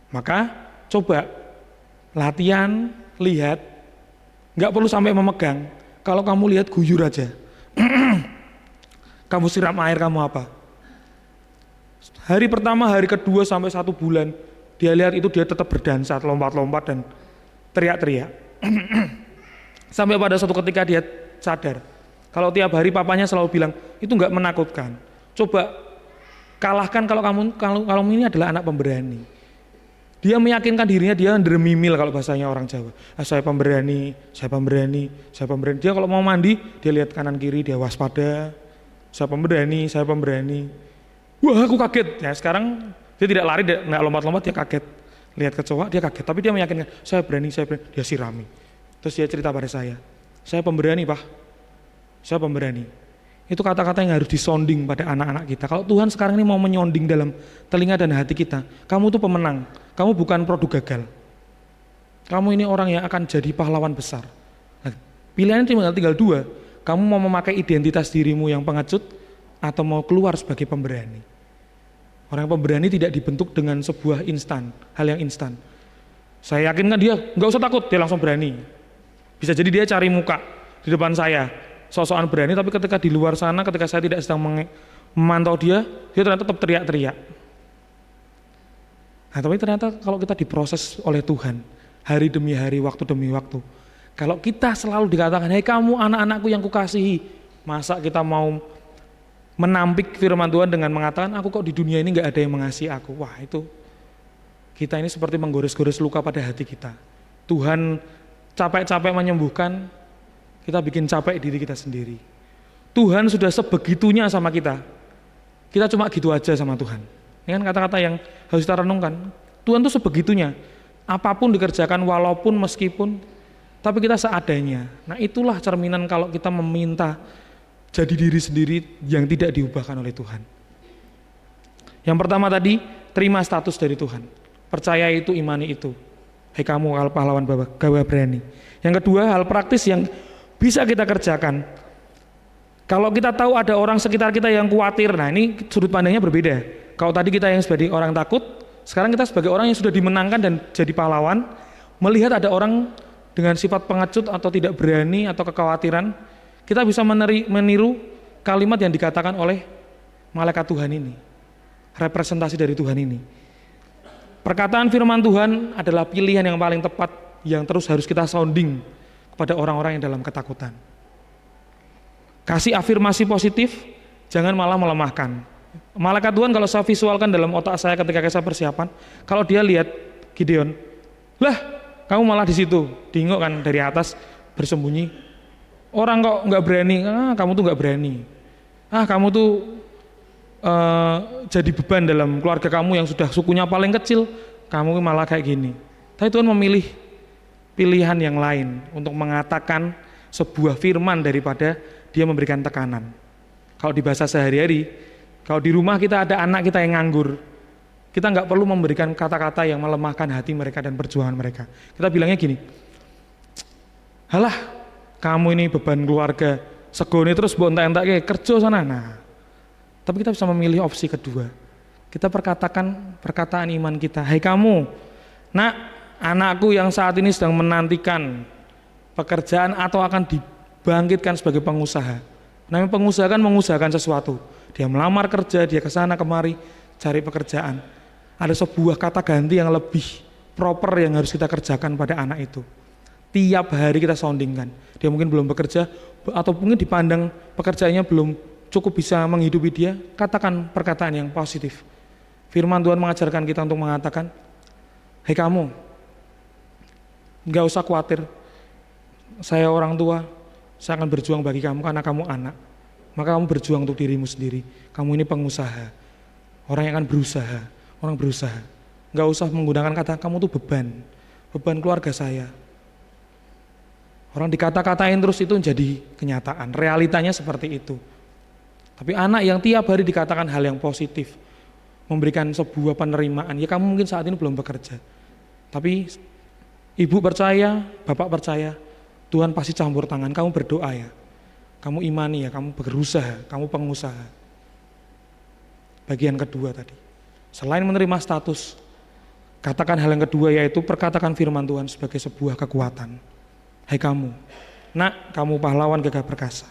Maka coba latihan, lihat, nggak perlu sampai memegang. Kalau kamu lihat guyur aja. Kamu siram air, kamu apa? Hari pertama, hari kedua sampai 1 bulan, dia lihat itu dia tetap berdansa, lompat-lompat dan teriak-teriak. Sampai pada suatu ketika dia sadar, kalau tiap hari papanya selalu bilang, itu enggak menakutkan. Coba kalahkan kalau kamu ini adalah anak pemberani. Dia meyakinkan dirinya, dia dermimil kalau bahasanya orang Jawa. Saya pemberani. Dia kalau mau mandi, dia lihat kanan kiri, dia waspada. Saya pemberani. Wah, aku kaget. Ya sekarang dia tidak lari, nggak lompat-lompat, dia kaget. Lihat kecoa, dia kaget. Tapi dia meyakinkan, saya berani. Dia sirami. Terus dia cerita pada saya pemberani Pak. Saya pemberani. Itu kata-kata yang harus disonding pada anak-anak kita. Kalau Tuhan sekarang ini mau menyonding dalam telinga dan hati kita, kamu tuh pemenang, kamu bukan produk gagal. Kamu ini orang yang akan jadi pahlawan besar. Nah, pilihannya tinggal 2, kamu mau memakai identitas dirimu yang pengecut, atau mau keluar sebagai pemberani. Orang pemberani tidak dibentuk dengan sebuah hal yang instan. Saya yakinkan dia, nggak usah takut, dia langsung berani. Bisa jadi dia cari muka di depan saya, sok-sokan berani, tapi ketika di luar sana, ketika saya tidak sedang memantau dia ternyata tetap teriak-teriak. Nah, tapi ternyata kalau kita diproses oleh Tuhan, hari demi hari, waktu demi waktu, kalau kita selalu dikatakan, hei kamu anak-anakku yang kukasihi, masa kita mau menampik firman Tuhan dengan mengatakan, aku kok di dunia ini gak ada yang mengasihi aku. Wah, itu kita ini seperti menggores-gores luka pada hati kita. Tuhan capek-capek menyembuhkan, kita bikin capek diri kita sendiri. Tuhan sudah sebegitunya sama kita cuma gitu aja sama Tuhan. Ini kan kata-kata yang harus kita renungkan. Tuhan tuh sebegitunya, apapun dikerjakan walaupun meskipun, tapi kita seadanya. Nah itulah cerminan kalau kita meminta jadi diri sendiri yang tidak diubahkan oleh Tuhan. Yang pertama tadi, terima status dari Tuhan. Percaya itu, imani itu. Hei kamu pahlawan gawa berani. Yang kedua, hal praktis yang bisa kita kerjakan. Kalau kita tahu ada orang sekitar kita yang khawatir, nah ini sudut pandangnya berbeda. Kalau tadi kita yang sebagai orang takut, sekarang kita sebagai orang yang sudah dimenangkan dan jadi pahlawan, melihat ada orang dengan sifat pengecut atau tidak berani atau kekhawatiran, kita bisa meniru kalimat yang dikatakan oleh malaikat Tuhan ini, representasi dari Tuhan ini. Perkataan firman Tuhan adalah pilihan yang paling tepat yang terus harus kita sounding kepada orang-orang yang dalam ketakutan. Kasih afirmasi positif, jangan malah melemahkan. Malaikat Tuhan kalau saya visualkan dalam otak saya ketika saya persiapan, kalau dia lihat Gideon, lah kamu malah di situ, dingok kan dari atas bersembunyi. Orang kok nggak berani, kamu tuh nggak berani. Kamu tuh jadi beban dalam keluarga kamu yang sudah sukunya paling kecil, kamu malah kayak gini. Tapi Tuhan memilih pilihan yang lain untuk mengatakan sebuah firman daripada dia memberikan tekanan. Kalau di bahasa sehari-hari, kalau di rumah kita ada anak kita yang nganggur, kita nggak perlu memberikan kata-kata yang melemahkan hati mereka dan perjuangan mereka. Kita bilangnya gini, halah kamu ini beban keluarga, segone terus bontak-entak kerja sana. Nah, tapi kita bisa memilih opsi kedua. Kita perkataan iman kita, hei kamu, nak, anakku yang saat ini sedang menantikan pekerjaan atau akan dibangkitkan sebagai pengusaha. Namanya pengusaha kan mengusahakan sesuatu. Dia melamar kerja, dia kesana kemari cari pekerjaan. Ada sebuah kata ganti yang lebih proper yang harus kita kerjakan pada anak itu. Tiap hari kita soundingkan. Dia mungkin belum bekerja atau mungkin dipandang pekerjaannya belum cukup bisa menghidupi dia. Katakan perkataan yang positif. Firman Tuhan mengajarkan kita untuk mengatakan, hei kamu, gak usah khawatir. Saya orang tua, saya akan berjuang bagi kamu karena kamu anak. Maka kamu berjuang untuk dirimu sendiri. Kamu ini pengusaha, orang yang akan berusaha. Gak usah menggunakan kata kamu tuh beban keluarga saya. Orang dikata-katain terus itu jadi kenyataan, realitanya seperti itu. Tapi anak yang tiap hari dikatakan hal yang positif, memberikan sebuah penerimaan, ya kamu mungkin saat ini belum bekerja. Tapi ibu percaya, bapak percaya, Tuhan pasti campur tangan, kamu berdoa ya, kamu imani ya, kamu berusaha, kamu pengusaha. Bagian kedua tadi, selain menerima status, katakan hal yang kedua yaitu perkatakan firman Tuhan sebagai sebuah kekuatan. Hai kamu, nak, kamu pahlawan gagah perkasa.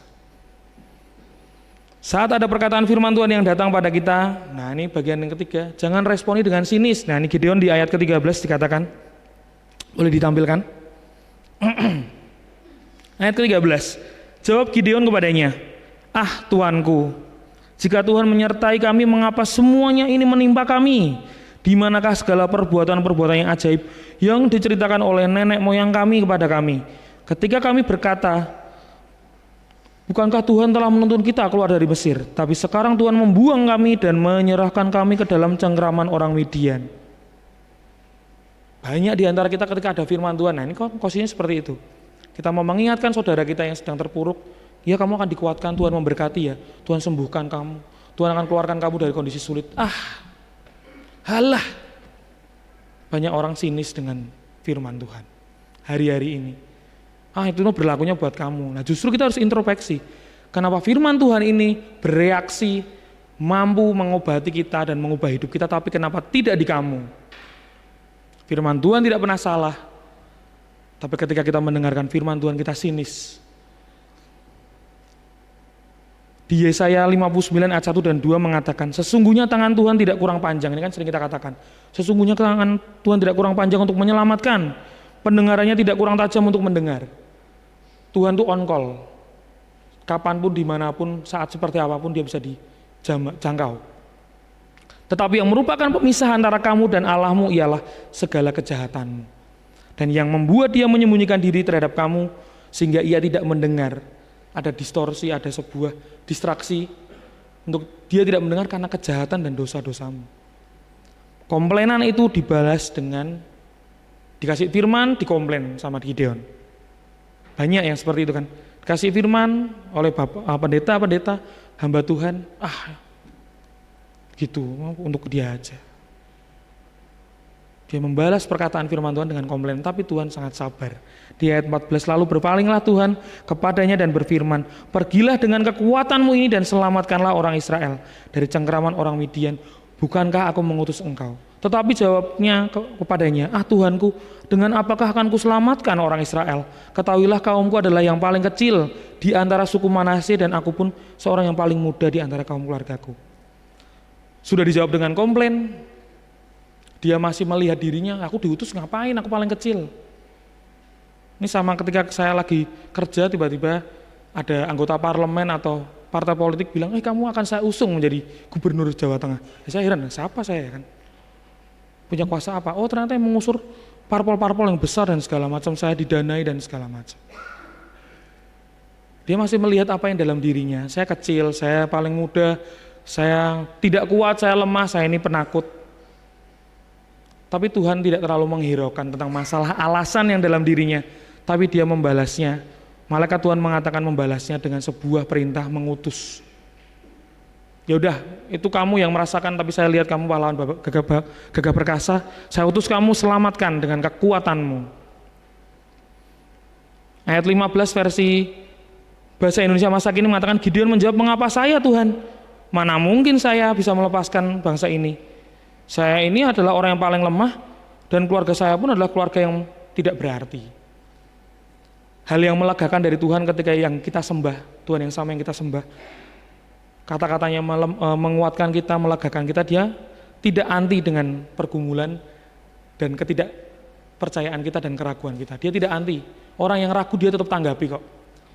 Saat ada perkataan firman Tuhan yang datang pada kita, nah ini bagian yang ketiga, jangan responi dengan sinis. Nah ini Gideon di ayat ke-13 dikatakan, boleh ditampilkan? Ayat ke-13, jawab Gideon kepadanya, Tuanku, jika Tuhan menyertai kami, mengapa semuanya ini menimpa kami? Di manakah segala perbuatan-perbuatan yang ajaib yang diceritakan oleh nenek moyang kami kepada kami? Ketika kami berkata, bukankah Tuhan telah menuntun kita keluar dari Mesir? Tapi sekarang Tuhan membuang kami dan menyerahkan kami ke dalam cengkraman orang Midian. Banyak di antara kita ketika ada firman Tuhan, nah ini kondisinya seperti itu. Kita mau mengingatkan saudara kita yang sedang terpuruk, ya kamu akan dikuatkan, Tuhan memberkati ya, Tuhan sembuhkan kamu, Tuhan akan keluarkan kamu dari kondisi sulit. Halah, banyak orang sinis dengan firman Tuhan hari-hari ini. Itu berlakunya buat kamu. Nah justru kita harus introspeksi. Kenapa firman Tuhan ini bereaksi, mampu mengobati kita dan mengubah hidup kita, tapi kenapa tidak di kamu? Firman Tuhan tidak pernah salah. Tapi ketika kita mendengarkan firman Tuhan kita sinis. Di Yesaya 59 ayat 1 dan 2 mengatakan, sesungguhnya tangan Tuhan tidak kurang panjang. Ini kan sering kita katakan. Sesungguhnya tangan Tuhan tidak kurang panjang untuk menyelamatkan. Pendengarannya tidak kurang tajam untuk mendengar. Tuhan itu on call. Kapanpun, dimanapun, saat seperti apapun dia bisa dijangkau. Tetapi yang merupakan pemisah antara kamu dan Allahmu ialah segala kejahatanmu. Dan yang membuat dia menyembunyikan diri terhadap kamu sehingga ia tidak mendengar. Ada distorsi, ada sebuah distraksi untuk dia tidak mendengar karena kejahatan dan dosa-dosamu. Komplainan itu dibalas dengan dikasih firman, dikomplain sama Gideon. Banyak yang seperti itu kan. Dikasih firman oleh pendeta, hamba Tuhan, gitu, untuk dia aja. Dia membalas perkataan firman Tuhan dengan komplain, tapi Tuhan sangat sabar. Di ayat 14, lalu berpalinglah Tuhan kepadanya dan berfirman, pergilah dengan kekuatanmu ini dan selamatkanlah orang Israel dari cengkeraman orang Midian. Bukankah aku mengutus engkau? Tetapi jawabnya kepadanya, Tuhanku, dengan apakah akan kuselamatkan orang Israel? Ketahuilah kaumku adalah yang paling kecil di antara suku Manasye dan aku pun seorang yang paling muda di antara kaum keluargaku. Sudah dijawab dengan komplain. Dia masih melihat dirinya, aku diutus ngapain, aku paling kecil. Ini sama ketika saya lagi kerja, tiba-tiba ada anggota parlemen atau partai politik bilang, kamu akan saya usung menjadi gubernur Jawa Tengah. Saya heran, siapa saya kan? Punya kuasa apa? Oh ternyata yang mengusur parpol-parpol yang besar dan segala macam, saya didanai dan segala macam. Dia masih melihat apa yang dalam dirinya, saya kecil, saya paling muda, saya tidak kuat, saya lemah, saya ini penakut. Tapi Tuhan tidak terlalu menghiraukan tentang masalah alasan yang dalam dirinya, tapi dia membalasnya. Malaikat Tuhan mengatakan membalasnya dengan sebuah perintah mengutus. Ya udah, itu kamu yang merasakan, tapi saya lihat kamu pahlawan gagah perkasa, saya utus kamu selamatkan dengan kekuatanmu. Ayat 15 versi bahasa Indonesia masa kini mengatakan, Gideon menjawab, mengapa saya Tuhan? Mana mungkin saya bisa melepaskan bangsa ini? Saya ini adalah orang yang paling lemah dan keluarga saya pun adalah keluarga yang tidak berarti. Hal yang melegakan dari Tuhan ketika yang kita sembah, Tuhan yang sama yang kita sembah, kata-katanya menguatkan kita, melegakan kita, dia tidak anti dengan pergumulan dan ketidakpercayaan kita dan keraguan kita. Dia tidak anti. Orang yang ragu dia tetap tanggapi kok.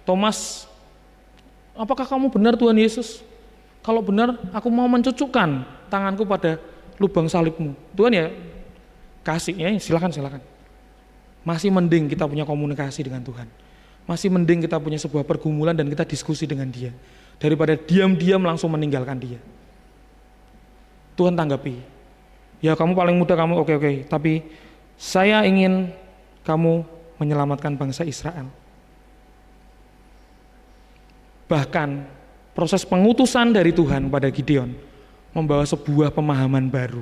Thomas, apakah kamu benar Tuhan Yesus? Kalau benar, aku mau mencucukkan tanganku pada lubang salibmu. Tuhan ya kasih, ya silakan. Masih mending kita punya komunikasi dengan Tuhan. Masih mending kita punya sebuah pergumulan dan kita diskusi dengan dia. Daripada diam-diam langsung meninggalkan dia. Tuhan tanggapi. Ya kamu paling muda, kamu oke. Tapi saya ingin kamu menyelamatkan bangsa Israel. Bahkan proses pengutusan dari Tuhan pada Gideon membawa sebuah pemahaman baru.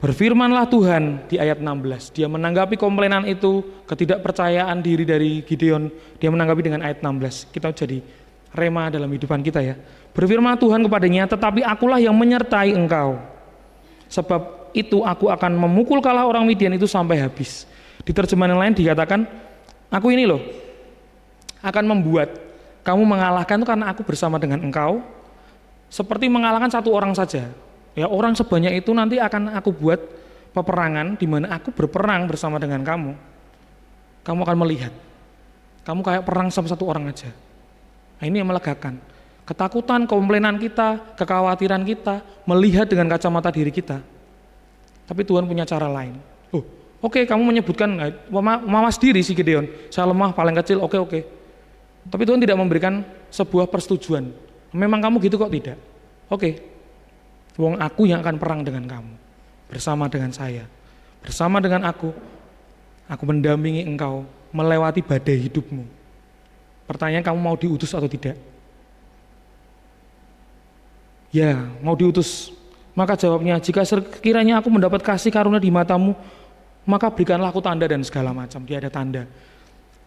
Berfirmanlah Tuhan di ayat 16. Dia menanggapi komplainan itu, ketidakpercayaan diri dari Gideon. Dia menanggapi dengan ayat 16. Kita jadi rema dalam hidupan kita ya. Berfirman Tuhan kepadanya, tetapi akulah yang menyertai engkau. Sebab itu aku akan memukul kalah orang Midian itu sampai habis. Di terjemahan yang lain dikatakan, aku ini loh akan membuat kamu mengalahkan itu karena aku bersama dengan engkau. Seperti mengalahkan satu orang saja. Ya orang sebanyak itu nanti akan aku buat peperangan di mana aku berperang bersama dengan kamu. Kamu akan melihat. Kamu kayak perang sama satu orang aja. Nah, ini yang melegakan. Ketakutan, komplainan kita, kekhawatiran kita, melihat dengan kacamata diri kita. Tapi Tuhan punya cara lain. Oke, kamu menyebutkan mawas diri si Gideon. Saya lemah, paling kecil, oke. Tapi Tuhan tidak memberikan sebuah persetujuan. Memang kamu gitu kok, tidak. Oke, wong aku yang akan perang dengan kamu. Bersama dengan saya. Bersama dengan aku mendampingi engkau melewati badai hidupmu. Pertanyaan, kamu mau diutus atau tidak? Ya, mau diutus. Maka jawabnya, jika sekiranya aku mendapat kasih karunia di matamu, maka berikanlah aku tanda dan segala macam. Dia ada tanda.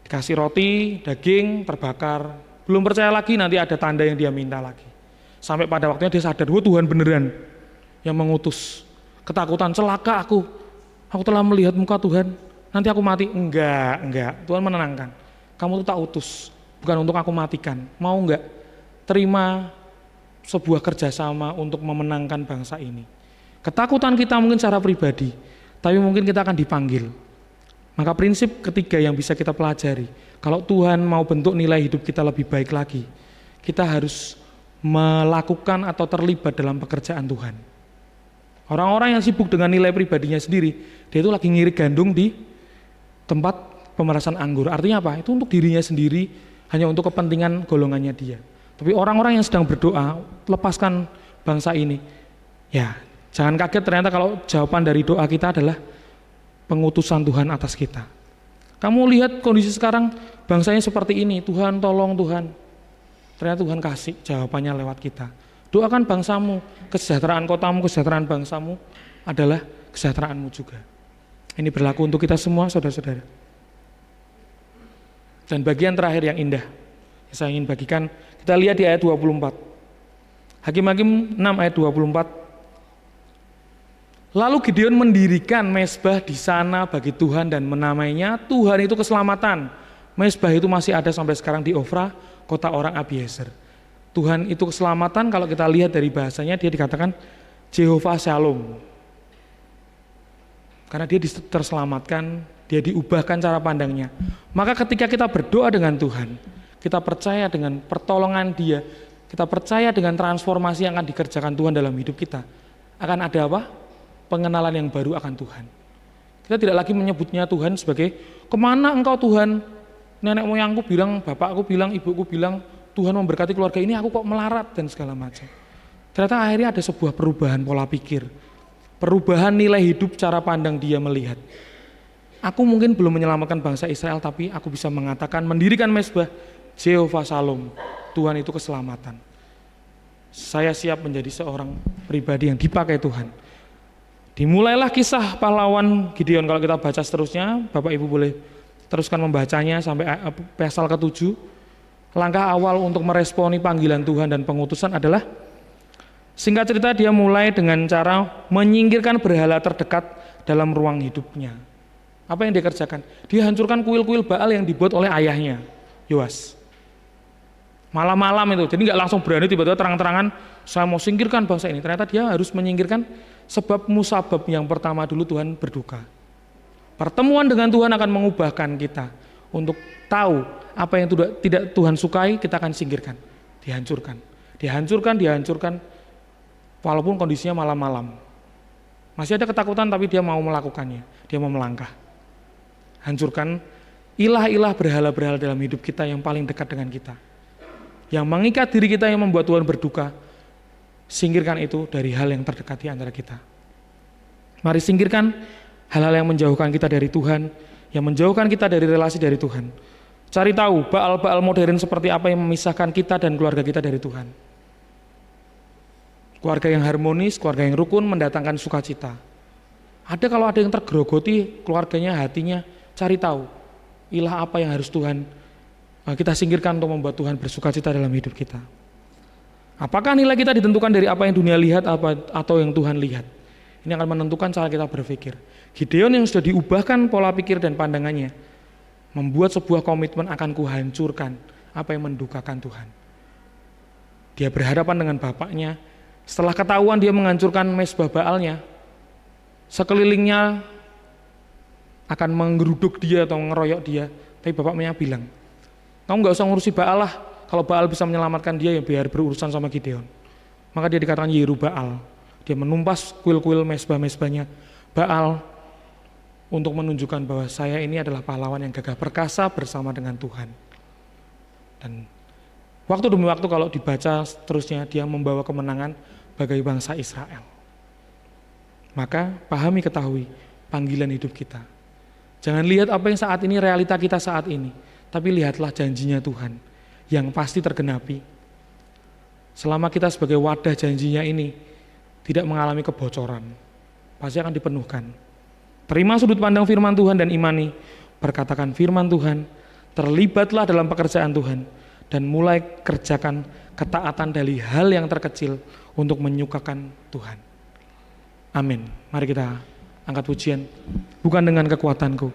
Dikasih roti, daging, terbakar. Belum percaya lagi, nanti ada tanda yang dia minta lagi. Sampai pada waktunya dia sadar, Tuhan beneran yang mengutus. Ketakutan, celaka aku telah melihat muka Tuhan. nanti aku mati. Enggak. Tuhan menenangkan. Kamu tuh tak utus, bukan untuk aku matikan. Mau enggak terima sebuah kerjasama untuk memenangkan bangsa ini? Ketakutan kita mungkin secara pribadi, tapi mungkin kita akan dipanggil. Maka prinsip ketiga yang bisa kita pelajari, kalau Tuhan mau bentuk nilai hidup kita lebih baik lagi, kita harus melakukan atau terlibat dalam pekerjaan Tuhan. Orang-orang yang sibuk dengan nilai pribadinya sendiri, dia itu lagi ngirik gandum di tempat pemerasan anggur. Artinya apa? Itu untuk dirinya sendiri, hanya untuk kepentingan golongannya dia. Tapi orang-orang yang sedang berdoa, lepaskan bangsa ini, ya jangan kaget ternyata kalau jawaban dari doa kita adalah pengutusan Tuhan atas kita. Kamu lihat kondisi sekarang, bangsanya seperti ini, Tuhan tolong Tuhan. Ternyata Tuhan kasih jawabannya lewat kita. Doakan bangsamu, kesejahteraan kotamu, kesejahteraan bangsamu adalah kesejahteraanmu juga. Ini berlaku untuk kita semua, saudara-saudara. Dan bagian terakhir yang indah, yang saya ingin bagikan, kita lihat di ayat 24. Hakim-Hakim 6 ayat 24. Lalu Gideon mendirikan mezbah di sana bagi Tuhan dan menamainya Tuhan itu keselamatan. Mezbah itu masih ada sampai sekarang di Ofra, kota orang Abiezer. Tuhan itu keselamatan, kalau kita lihat dari bahasanya dia dikatakan Jehovah Shalom. Karena dia terselamatkan, dia diubahkan cara pandangnya. Maka ketika kita berdoa dengan Tuhan, kita percaya dengan pertolongan dia, kita percaya dengan transformasi yang akan dikerjakan Tuhan dalam hidup kita, akan ada apa? Pengenalan yang baru akan Tuhan. Kita tidak lagi menyebutnya Tuhan sebagai kemana engkau Tuhan, nenek moyangku bilang, bapakku bilang, ibuku bilang Tuhan memberkati keluarga ini, aku kok melarat dan segala macam. Ternyata akhirnya ada sebuah perubahan pola pikir, perubahan nilai hidup, cara pandang dia melihat. Aku mungkin belum menyelamatkan bangsa Israel, tapi aku bisa mengatakan mendirikan mezbah Jehovah Shalom, Tuhan itu keselamatan. Saya siap menjadi seorang pribadi yang dipakai Tuhan. Dimulailah kisah pahlawan Gideon. Kalau kita baca seterusnya, Bapak Ibu boleh teruskan membacanya sampai pasal ke-7. Langkah awal untuk meresponi panggilan Tuhan dan pengutusan adalah, singkat cerita, dia mulai dengan cara menyingkirkan berhala terdekat dalam ruang hidupnya. Apa yang dia kerjakan? Dia hancurkan kuil-kuil Baal yang dibuat oleh ayahnya, Yoas. Malam-malam itu, jadi nggak langsung berani tiba-tiba terang-terangan, saya mau singkirkan bangsa ini. Ternyata dia harus menyingkirkan sebab musabab yang pertama dulu Tuhan berduka. Pertemuan dengan Tuhan akan mengubahkan kita untuk tahu apa yang tidak Tuhan sukai, kita akan singkirkan, dihancurkan, walaupun kondisinya malam-malam. Masih ada ketakutan tapi dia mau melakukannya, dia mau melangkah. Hancurkan ilah-ilah berhala-berhala dalam hidup kita yang paling dekat dengan kita, yang mengikat diri kita, yang membuat Tuhan berduka. Singkirkan itu dari hal yang terdekat di antara kita. Mari singkirkan hal-hal yang menjauhkan kita dari Tuhan, yang menjauhkan kita dari relasi dari Tuhan. Cari tahu Baal-Baal modern seperti apa yang memisahkan kita dan keluarga kita dari Tuhan. Keluarga yang harmonis, keluarga yang rukun mendatangkan sukacita. Kalau ada yang tergerogoti keluarganya, hatinya, cari tahu ilah apa yang harus Tuhan kita singkirkan untuk membuat Tuhan bersukacita dalam hidup kita. Apakah nilai kita ditentukan dari apa yang dunia lihat atau yang Tuhan lihat? Ini akan menentukan cara kita berpikir. Gideon yang sudah diubahkan pola pikir dan pandangannya, membuat sebuah komitmen, akan kuhancurkan apa yang mendukakan Tuhan. Dia berhadapan dengan bapaknya, setelah ketahuan dia menghancurkan mezbah Baalnya, sekelilingnya akan menggeruduk dia atau ngeroyok dia, tapi bapaknya bilang, kamu gak usah ngurusi Baal lah, kalau Baal bisa menyelamatkan dia, ya biar berurusan sama Gideon. Maka dia dikatakan Yerubaal. Dia menumpas kuil-kuil mezbah-mezbahnya Baal untuk menunjukkan bahwa saya ini adalah pahlawan yang gagah perkasa bersama dengan Tuhan. Dan waktu demi waktu kalau dibaca seterusnya, dia membawa kemenangan bagi bangsa Israel. Maka pahami, ketahui panggilan hidup kita. Jangan lihat apa yang saat ini, realita kita saat ini, tapi lihatlah janjinya Tuhan yang pasti tergenapi. Selama kita sebagai wadah janjinya ini tidak mengalami kebocoran, pasti akan dipenuhkan. Terima sudut pandang firman Tuhan dan imani, perkatakan firman Tuhan, terlibatlah dalam pekerjaan Tuhan, dan mulai kerjakan ketaatan dari hal yang terkecil untuk menyukakan Tuhan. Amin. Mari kita angkat pujian. Bukan dengan kekuatanku.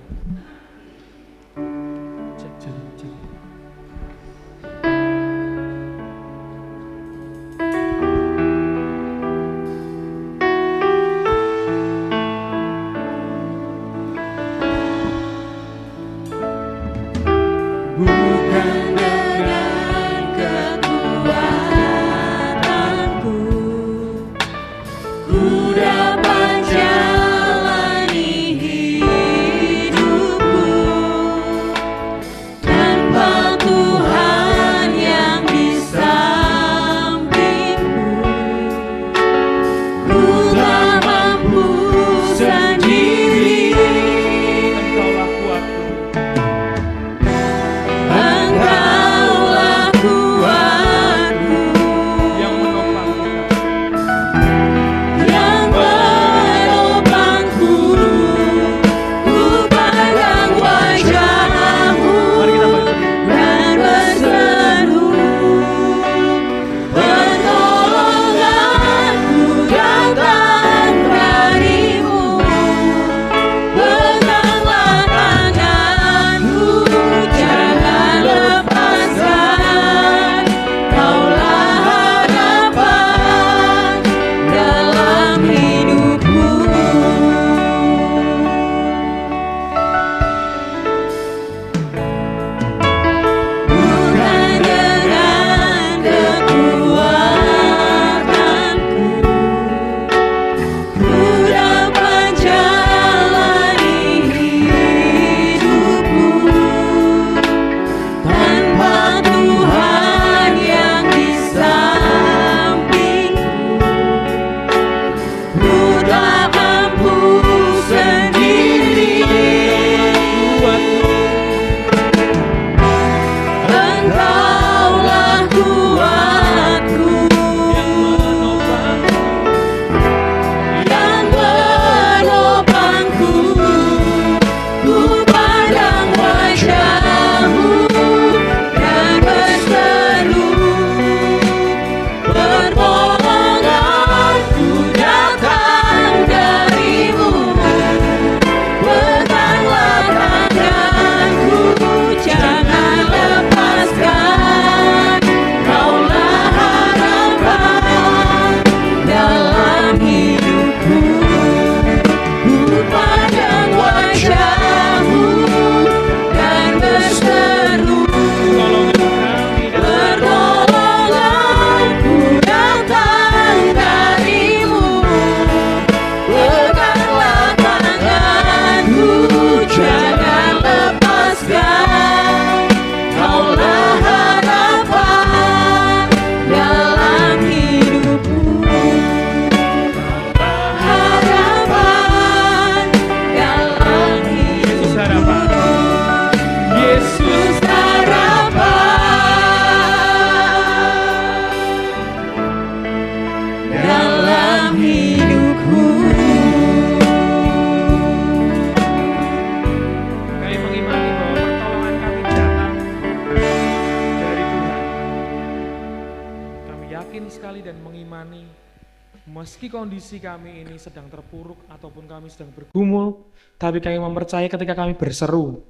Meski kondisi kami ini sedang terpuruk ataupun kami sedang bergumul, tapi kami mempercayai ketika kami berseru,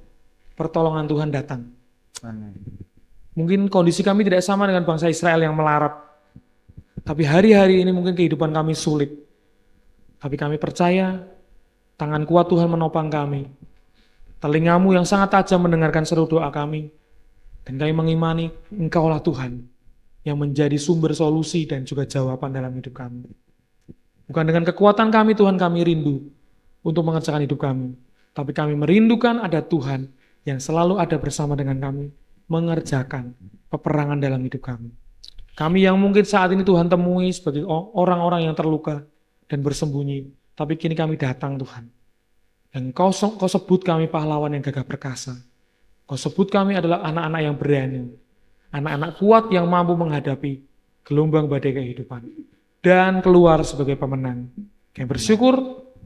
pertolongan Tuhan datang. Amin. Mungkin kondisi kami tidak sama dengan bangsa Israel yang melarat, tapi hari-hari ini mungkin kehidupan kami sulit. Tapi kami percaya tangan kuat Tuhan menopang kami. Telingamu yang sangat tajam mendengarkan seru doa kami. Dan kami mengimani Engkaulah Tuhan yang menjadi sumber solusi dan juga jawaban dalam hidup kami. Bukan dengan kekuatan kami Tuhan kami rindu untuk mengerjakan hidup kami. Tapi kami merindukan ada Tuhan yang selalu ada bersama dengan kami, mengerjakan peperangan dalam hidup kami. Kami yang mungkin saat ini Tuhan temui sebagai orang-orang yang terluka dan bersembunyi. Tapi kini kami datang Tuhan. Dan kau sebut kami pahlawan yang gagah perkasa. Kau sebut kami adalah anak-anak yang berani. Anak-anak kuat yang mampu menghadapi gelombang badai kehidupan. Dan keluar sebagai pemenang. Kami bersyukur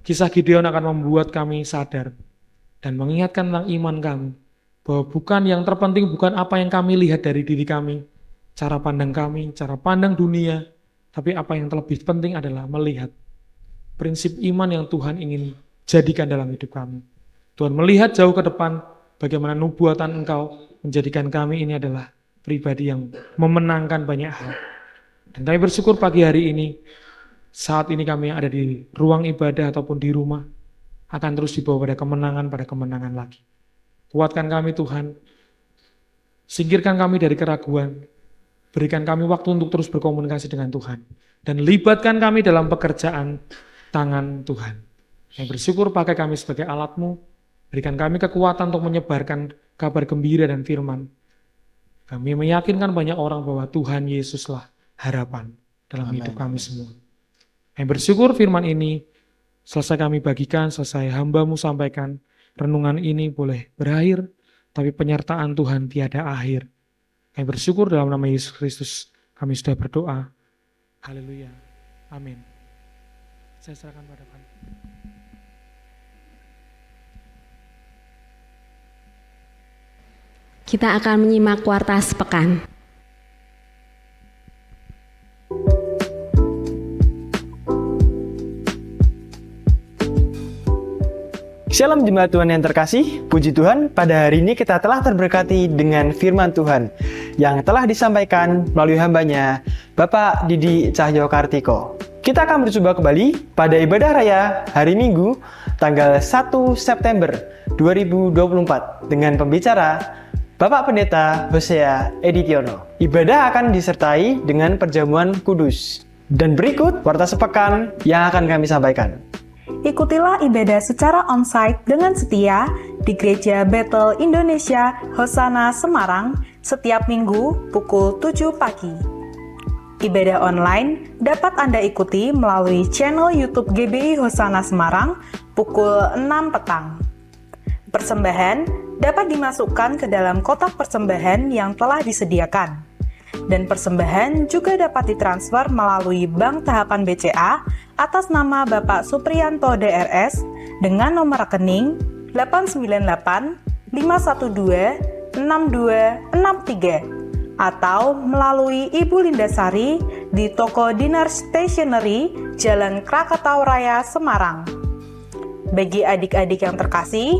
kisah Gideon akan membuat kami sadar dan mengingatkan tentang iman kami. Bahwa bukan yang terpenting bukan apa yang kami lihat dari diri kami, cara pandang kami, cara pandang dunia, tapi apa yang terlebih penting adalah melihat prinsip iman yang Tuhan ingin jadikan dalam hidup kami. Tuhan melihat jauh ke depan bagaimana nubuatan Engkau menjadikan kami ini adalah pribadi yang memenangkan banyak hal. Dan kami bersyukur pagi hari ini, saat ini kami ada di ruang ibadah ataupun di rumah, akan terus dibawa pada kemenangan lagi. Kuatkan kami Tuhan, singkirkan kami dari keraguan, berikan kami waktu untuk terus berkomunikasi dengan Tuhan, dan libatkan kami dalam pekerjaan tangan Tuhan. Yang bersyukur pakai kami sebagai alat-Mu, berikan kami kekuatan untuk menyebarkan kabar gembira dan firman. Kami meyakinkan banyak orang bahwa Tuhan Yesuslah harapan dalam hidup kami semua. Yang bersyukur firman ini selesai kami bagikan, selesai hamba-Mu sampaikan, renungan ini boleh berakhir, tapi penyertaan Tuhan tiada akhir. Kami bersyukur dalam nama Yesus Kristus, kami sudah berdoa. Haleluya. Amin. Saya serahkan pada Tuhan. Kita akan menyimak Warta Sepekan. Shalom jemaat Tuhan yang terkasih, puji Tuhan pada hari ini kita telah terberkati dengan firman Tuhan yang telah disampaikan melalui hambanya Bapak Didi Cahyo Kartiko. Kita akan berjumpa kembali pada ibadah raya hari Minggu tanggal 1 September 2024 dengan pembicara Bapak Pendeta Hosea Editiono. Ibadah akan disertai dengan perjamuan kudus. Dan berikut warta sepekan yang akan kami sampaikan. Ikutilah ibadah secara onsite dengan setia di Gereja Bethel Indonesia Hosana Semarang setiap minggu pukul 7 pagi. Ibadah online dapat Anda ikuti melalui channel YouTube GBI Hosana Semarang pukul 6 petang. Persembahan dapat dimasukkan ke dalam kotak persembahan yang telah disediakan. Dan persembahan juga dapat ditransfer melalui Bank Tahapan BCA atas nama Bapak Supriyanto DRS dengan nomor rekening 898 512 6263 atau melalui Ibu Lindasari di Toko Dinar Stationery, Jalan Krakatau Raya, Semarang. Bagi adik-adik yang terkasih,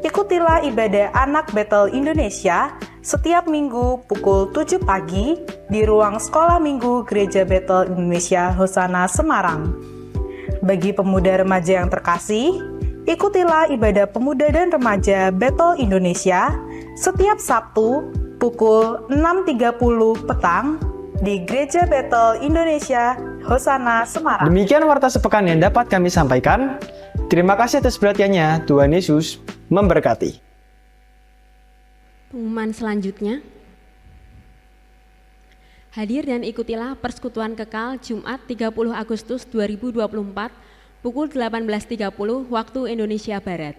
ikutilah ibadah anak Bethel Indonesia setiap minggu pukul 7 pagi di ruang sekolah minggu Gereja Bethel Indonesia Hosana Semarang. Bagi pemuda remaja yang terkasih, ikutilah ibadah pemuda dan remaja Bethel Indonesia setiap Sabtu pukul 6.30 petang di Gereja Bethel Indonesia Hosana Semarang. Demikian warta sepekan yang dapat kami sampaikan. Terima kasih atas perhatiannya. Tuhan Yesus memberkati. Pengumuman selanjutnya. Hadir dan ikutilah persekutuan kekal Jumat 30 Agustus 2024 pukul 18.30 waktu Indonesia Barat.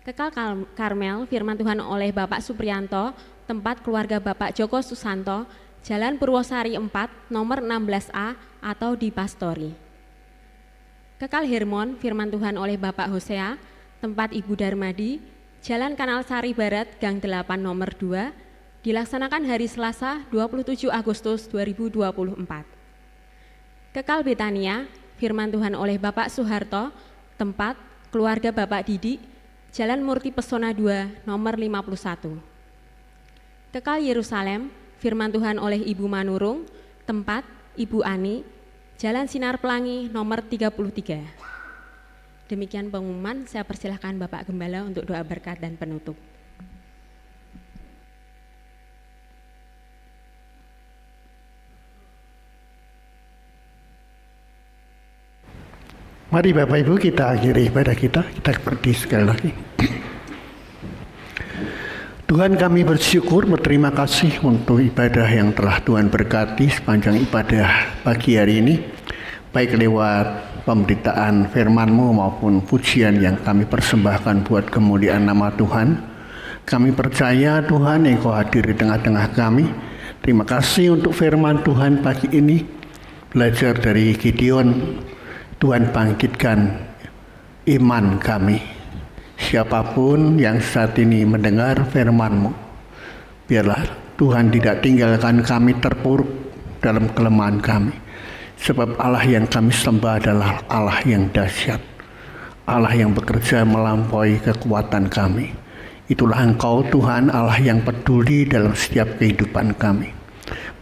Kekal Karmel, firman Tuhan oleh Bapak Supriyanto, tempat keluarga Bapak Joko Susanto, Jalan Purwosari 4, nomor 16A atau di Pastori. Kekal Hermon, firman Tuhan oleh Bapak Hosea, tempat Ibu Darmadi, Jalan Kanal Sari Barat, Gang 8 nomor 2, dilaksanakan hari Selasa 27 Agustus 2024. Kekal Betania, firman Tuhan oleh Bapak Suharto, tempat keluarga Bapak Didi, Jalan Murti Pesona 2, nomor 51. Kekal Yerusalem, firman Tuhan oleh Ibu Manurung, tempat Ibu Ani, Jalan Sinar Pelangi, nomor 33. Demikian pengumuman, saya persilahkan Bapak Gembala untuk doa berkat dan penutup. Mari Bapak Ibu kita akhiri ibadah kita berdiri sekali lagi. Tuhan, kami bersyukur, berterima kasih untuk ibadah yang telah Tuhan berkati sepanjang ibadah pagi hari ini, baik lewat pemberitaan firman-Mu maupun pujian yang kami persembahkan buat kemuliaan nama Tuhan. Kami percaya Tuhan Engkau hadir di tengah-tengah kami. Terima kasih untuk firman Tuhan pagi ini. Belajar dari Gideon, Tuhan bangkitkan iman kami. Siapapun yang saat ini mendengar firman-Mu, biarlah Tuhan tidak tinggalkan kami terpuruk dalam kelemahan kami. Sebab Allah yang kami sembah adalah Allah yang dahsyat, Allah yang bekerja melampaui kekuatan kami. Itulah Engkau Tuhan Allah yang peduli dalam setiap kehidupan kami.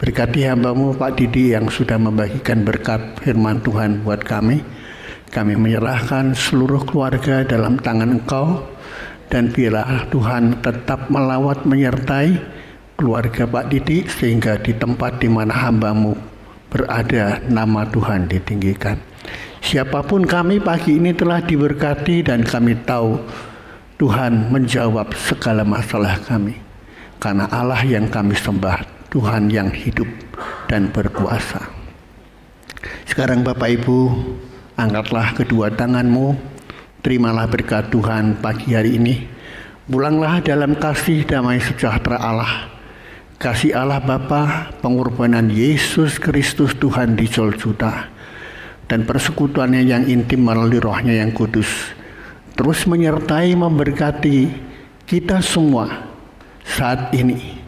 Berkati hamba-Mu Pak Didi yang sudah membagikan berkat firman Tuhan buat kami. Kami menyerahkan seluruh keluarga dalam tangan Engkau, dan biarlah Tuhan tetap melawat menyertai keluarga Pak Didi, sehingga di tempat di mana hamba-Mu berada nama Tuhan ditinggikan. Siapapun kami pagi ini telah diberkati, dan kami tahu Tuhan menjawab segala masalah kami, karena Allah yang kami sembah Tuhan yang hidup dan berkuasa. Sekarang Bapak Ibu, angkatlah kedua tangan-Mu, terimalah berkat Tuhan pagi hari ini. Pulanglah dalam kasih damai sejahtera Allah, kasih Allah Bapa, pengorbanan Yesus Kristus Tuhan di Golgota, dan persekutuannya yang intim melalui Roh-Nya yang kudus, terus menyertai memberkati kita semua saat ini,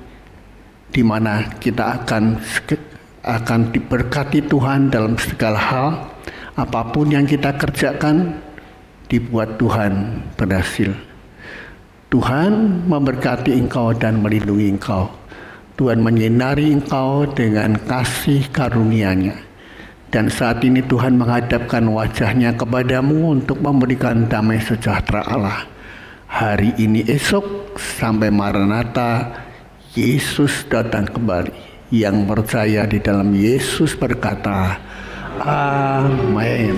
di mana kita akan diberkati Tuhan dalam segala hal. Apapun yang kita kerjakan dibuat Tuhan berhasil. Tuhan memberkati engkau dan melindungi engkau. Tuhan menyinari engkau dengan kasih karunia-Nya. Dan saat ini Tuhan menghadapkan wajah-Nya kepadamu untuk memberikan damai sejahtera Allah. Hari ini, esok, sampai Maranatha, Yesus datang kembali. Yang percaya di dalam Yesus berkata, Amin.